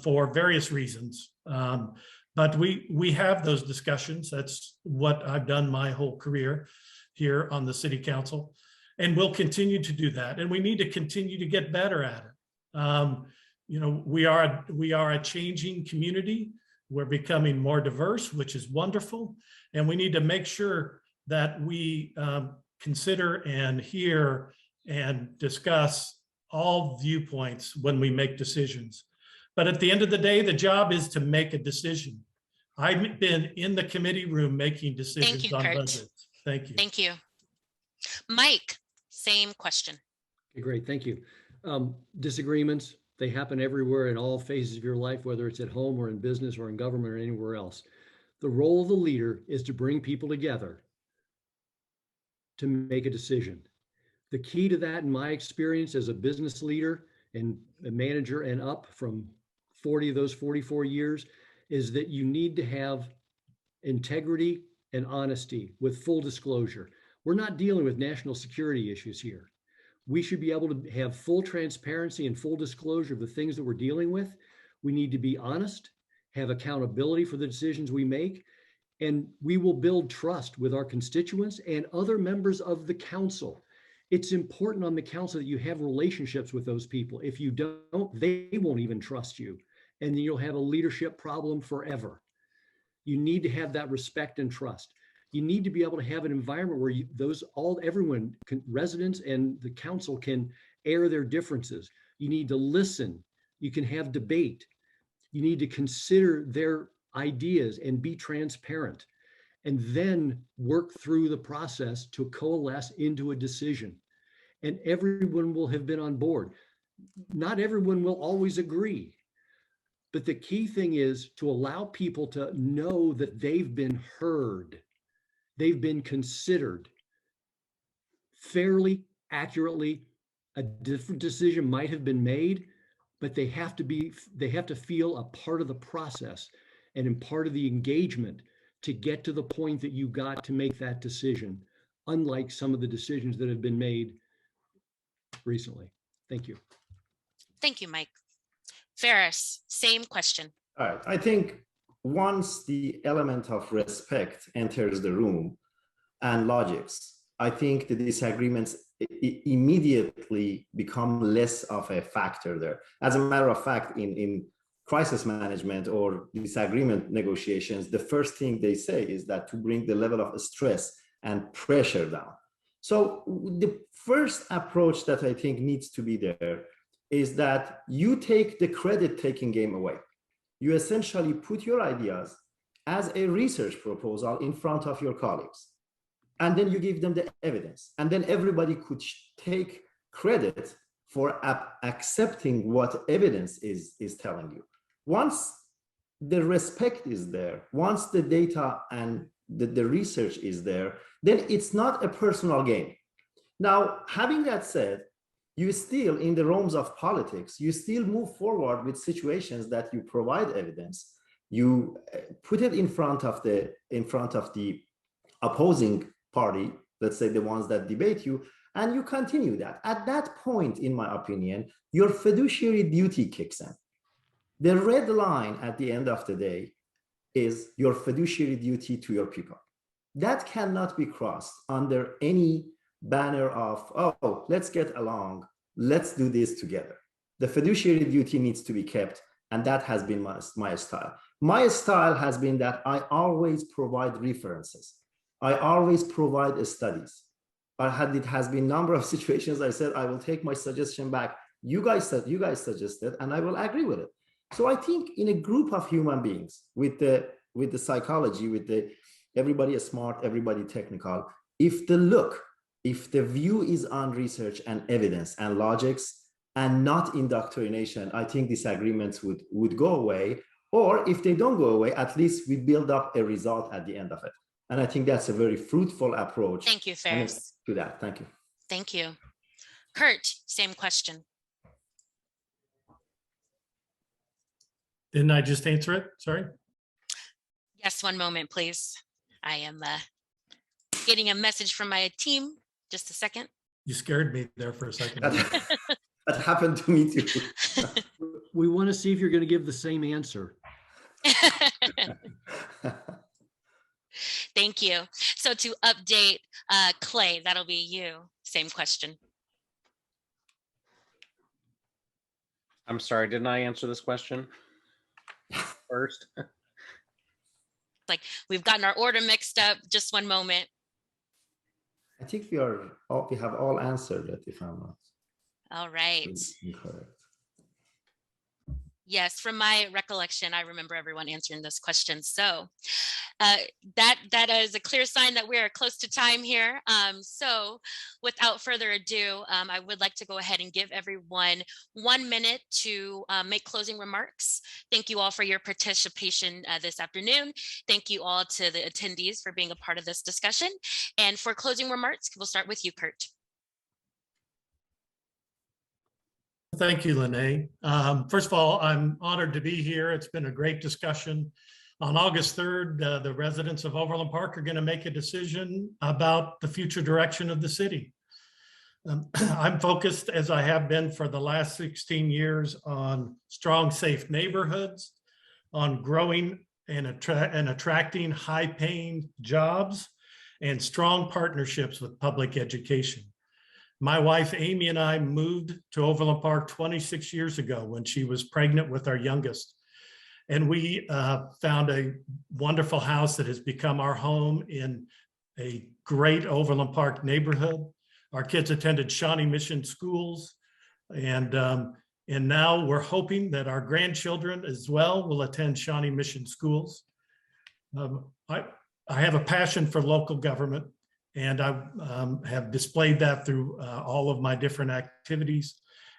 for various reasons. But we have those discussions. That's what I've done my whole career here on the city council, and we'll continue to do that. And we need to continue to get better at it. You know, we are a changing community. We're becoming more diverse, which is wonderful. And we need to make sure that we consider and hear and discuss all viewpoints when we make decisions. But at the end of the day, the job is to make a decision. I've been in the committee room making decisions on budgets. Thank you. Thank you. Mike, same question. Okay, great, thank you. Disagreements, they happen everywhere in all phases of your life, whether it's at home or in business or in government or anywhere else. The role of the leader is to bring people together to make a decision. The key to that, in my experience as a business leader and a manager and up from 40 of those 44 years, is that you need to have integrity and honesty with full disclosure. We're not dealing with national security issues here. We should be able to have full transparency and full disclosure of the things that we're dealing with. We need to be honest, have accountability for the decisions we make, and we will build trust with our constituents and other members of the council. It's important on the council that you have relationships with those people. If you don't, they won't even trust you, and you'll have a leadership problem forever. You need to have that respect and trust. You need to be able to have an environment where everyone, residents and the council, can air their differences. You need to listen. You can have debate. You need to consider their ideas and be transparent, and then work through the process to coalesce into a decision. And everyone will have been on board. Not everyone will always agree, but the key thing is to allow people to know that they've been heard, they've been considered fairly, accurately. A different decision might have been made, but they have to feel a part of the process and in part of the engagement to get to the point that you got to make that decision, unlike some of the decisions that have been made recently. Thank you. Thank you, Mike. Ferris, same question. All right. I think once the element of respect enters the room and logics, I think the disagreements immediately become less of a factor there. As a matter of fact, in crisis management or disagreement negotiations, the first thing they say is that to bring the level of stress and pressure down. So the first approach that I think needs to be there is that you take the credit-taking game away. You essentially put your ideas as a research proposal in front of your colleagues, and then you give them the evidence, and then everybody could take credit for accepting what evidence is telling you. Once the respect is there, once the data and the research is there, then it's not a personal game. Now, having that said, you still, in the realms of politics, you still move forward with situations that you provide evidence, you put it in front of the opposing party, let's say the ones that debate you, and you continue that. At that point, in my opinion, your fiduciary duty kicks in. The red line at the end of the day is your fiduciary duty to your people. That cannot be crossed under any banner of, oh, let's get along, let's do this together. The fiduciary duty needs to be kept, and that has been my style. My style has been that I always provide references. I always provide studies. It has been a number of situations I said, I will take my suggestion back. You guys suggested, and I will agree with it. So I think in a group of human beings with the psychology, everybody is smart, everybody technical, if the view is on research and evidence and logics and not indoctrination, I think disagreements would go away. Or if they don't go away, at least we build up a result at the end of it. And I think that's a very fruitful approach. Thank you, Ferris. To that. Thank you. Thank you. Kurt, same question. Didn't I just answer it? Sorry. Yes, one moment, please. I am getting a message from my team. Just a second. You scared me there for a second. That happened to me too. We want to see if you're going to give the same answer. Thank you. So to update Clay, that'll be you. Same question. I'm sorry, didn't I answer this question first? Like we've gotten our order mixed up. Just one moment. I think we have all answered it, if I'm not. All right. Incorrect. Yes, from my recollection, I remember everyone answering this question. So that is a clear sign that we are close to time here. So without further ado, I would like to go ahead and give everyone 1 minute to make closing remarks. Thank you all for your participation this afternoon. Thank you all to the attendees for being a part of this discussion. And for closing remarks, we'll start with you, Kurt. Thank you, Lene. First of all, I'm honored to be here. It's been a great discussion. On August 3rd, the residents of Overland Park are going to make a decision about the future direction of the city. I'm focused, as I have been for the last 16 years, on strong, safe neighborhoods, on growing and attracting high-paying jobs, and strong partnerships with public education. My wife, Amy, and I moved to Overland Park 26 years ago when she was pregnant with our youngest. And we found a wonderful house that has become our home in a great Overland Park neighborhood. Our kids attended Shawnee Mission schools. And And now we're hoping that our grandchildren as well will attend Shawnee Mission schools. I have a passion for local government, and I have displayed that through all of my different activities.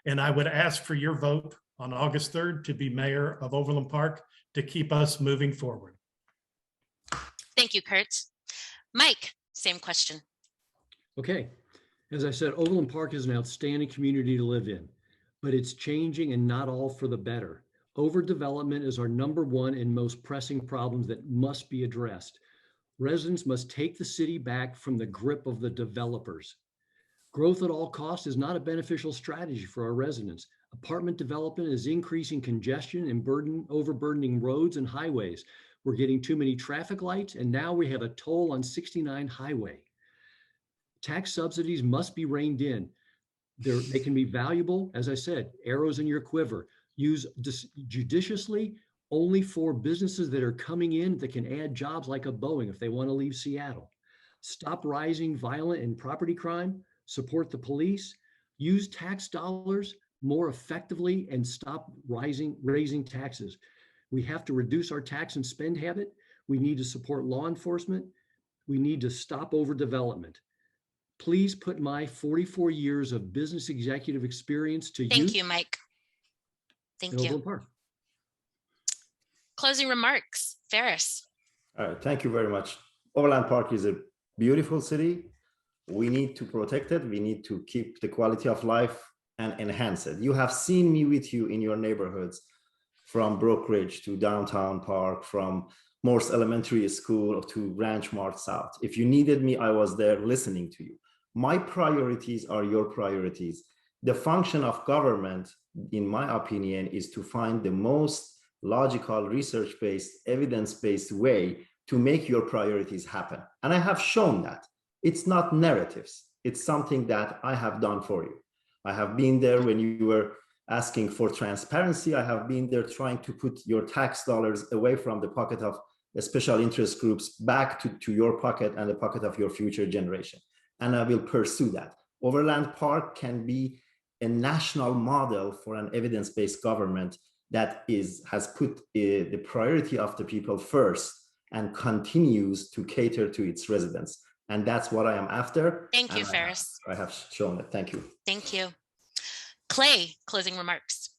And I would ask for your vote on August 3rd to be mayor of Overland Park to keep us moving forward. Thank you, Kurt. Mike, same question. Okay, as I said, Overland Park is an outstanding community to live in, but it's changing and not all for the better. Overdevelopment is our #1 and most pressing problems that must be addressed. Residents must take the city back from the grip of the developers. Growth at all costs is not a beneficial strategy for our residents. Apartment development is increasing congestion and overburdening roads and highways. We're getting too many traffic lights, and now we have a toll on 69 highway. Tax subsidies must be reined in. They can be valuable, as I said, arrows in your quiver. Use judiciously only for businesses that are coming in that can add jobs like a Boeing if they want to leave Seattle. Stop rising violent and property crime. Support the police. Use tax dollars more effectively and stop raising taxes. We have to reduce our tax and spend habit. We need to support law enforcement. We need to stop overdevelopment. Please put my 44 years of business executive experience to use. Thank you, Mike. Thank in you. Overland Park. Closing remarks, Ferris. All right, thank you very much. Overland Park is a beautiful city. We need to protect it. We need to keep the quality of life and enhance it. You have seen me with you in your neighborhoods, from Brook Ridge to Downtown Park, from Morse Elementary School to Ranch Mart South. If you needed me, I was there listening to you. My priorities are your priorities. The function of government, in my opinion, is to find the most logical, research-based, evidence-based way to make your priorities happen. And I have shown that. It's not narratives. It's something that I have done for you. I have been there when you were asking for transparency. I have been there trying to put your tax dollars away from the pocket of the special interest groups back to your pocket and the pocket of your future generation. And I will pursue that. Overland Park can be a national model for an evidence-based government that has put the priority of the people first and continues to cater to its residents. And that's what I am after. Thank you, Ferris. I have shown that. Thank you. Thank you. Clay, closing remarks.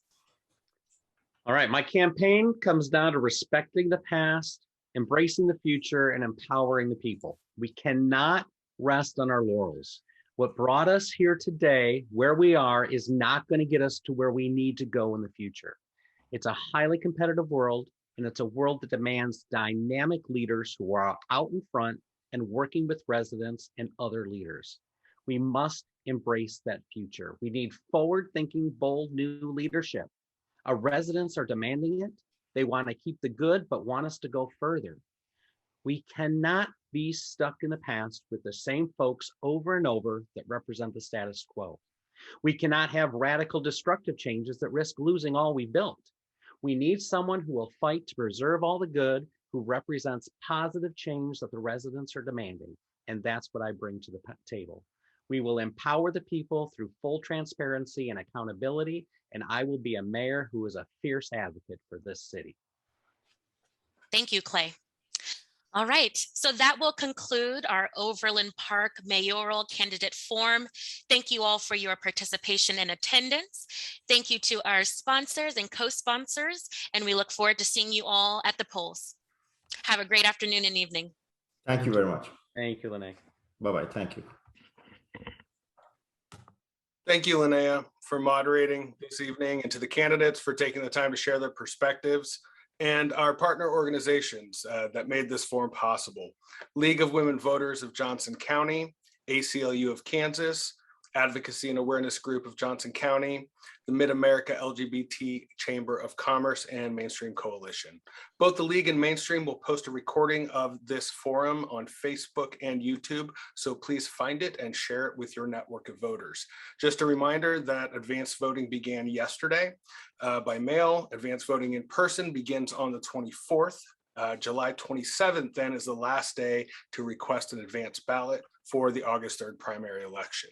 All right, my campaign comes down to respecting the past, embracing the future, and empowering the people. We cannot rest on our laurels. What brought us here today, where we are, is not going to get us to where we need to go in the future. It's a highly competitive world, and it's a world that demands dynamic leaders who are out in front and working with residents and other leaders. We must embrace that future. We need forward-thinking, bold, new leadership. Our residents are demanding it. They want to keep the good, but want us to go further. We cannot be stuck in the past with the same folks over and over that represent the status quo. We cannot have radical destructive changes that risk losing all we built. We need someone who will fight to preserve all the good, who represents positive change that the residents are demanding. And that's what I bring to the table. We will empower the people through full transparency and accountability, and I will be a mayor who is a fierce advocate for this city. Thank you, Clay. All right, so that will conclude our Overland Park mayoral candidate forum. Thank you all for your participation and attendance. Thank you to our sponsors and co-sponsors, and we look forward to seeing you all at the polls. Have a great afternoon and evening. Thank you very much. Thank you, Lene. Bye-bye. Thank you. Thank you, Linnea, for moderating this evening, and to the candidates for taking the time to share their perspectives, and our partner organizations that made this forum possible. League of Women Voters of Johnson County, ACLU of Kansas, Advocacy and Awareness Group of Johnson County, the Mid-America LGBT Chamber of Commerce, and Mainstream Coalition. Both the League and Mainstream will post a recording of this forum on Facebook and YouTube, so please find it and share it with your network of voters. Just a reminder that advanced voting began yesterday by mail. Advanced voting in person begins on the 24th. July 27th then is the last day to request an advance ballot for the August 3rd primary election.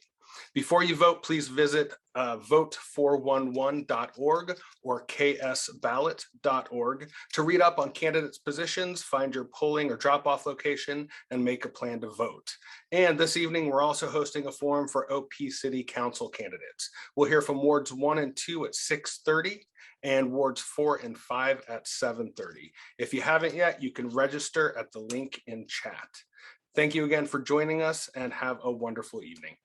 Before you vote, please visit vote411.org or ksballot.org to read up on candidates' positions, find your polling or drop-off location, and make a plan to vote. And this evening, we're also hosting a forum for OP City Council candidates. We'll hear from wards 1 and 2 at 6:30 and wards 4 and 5 at 7:30. If you haven't yet, you can register at the link in chat. Thank you again for joining us and have a wonderful evening.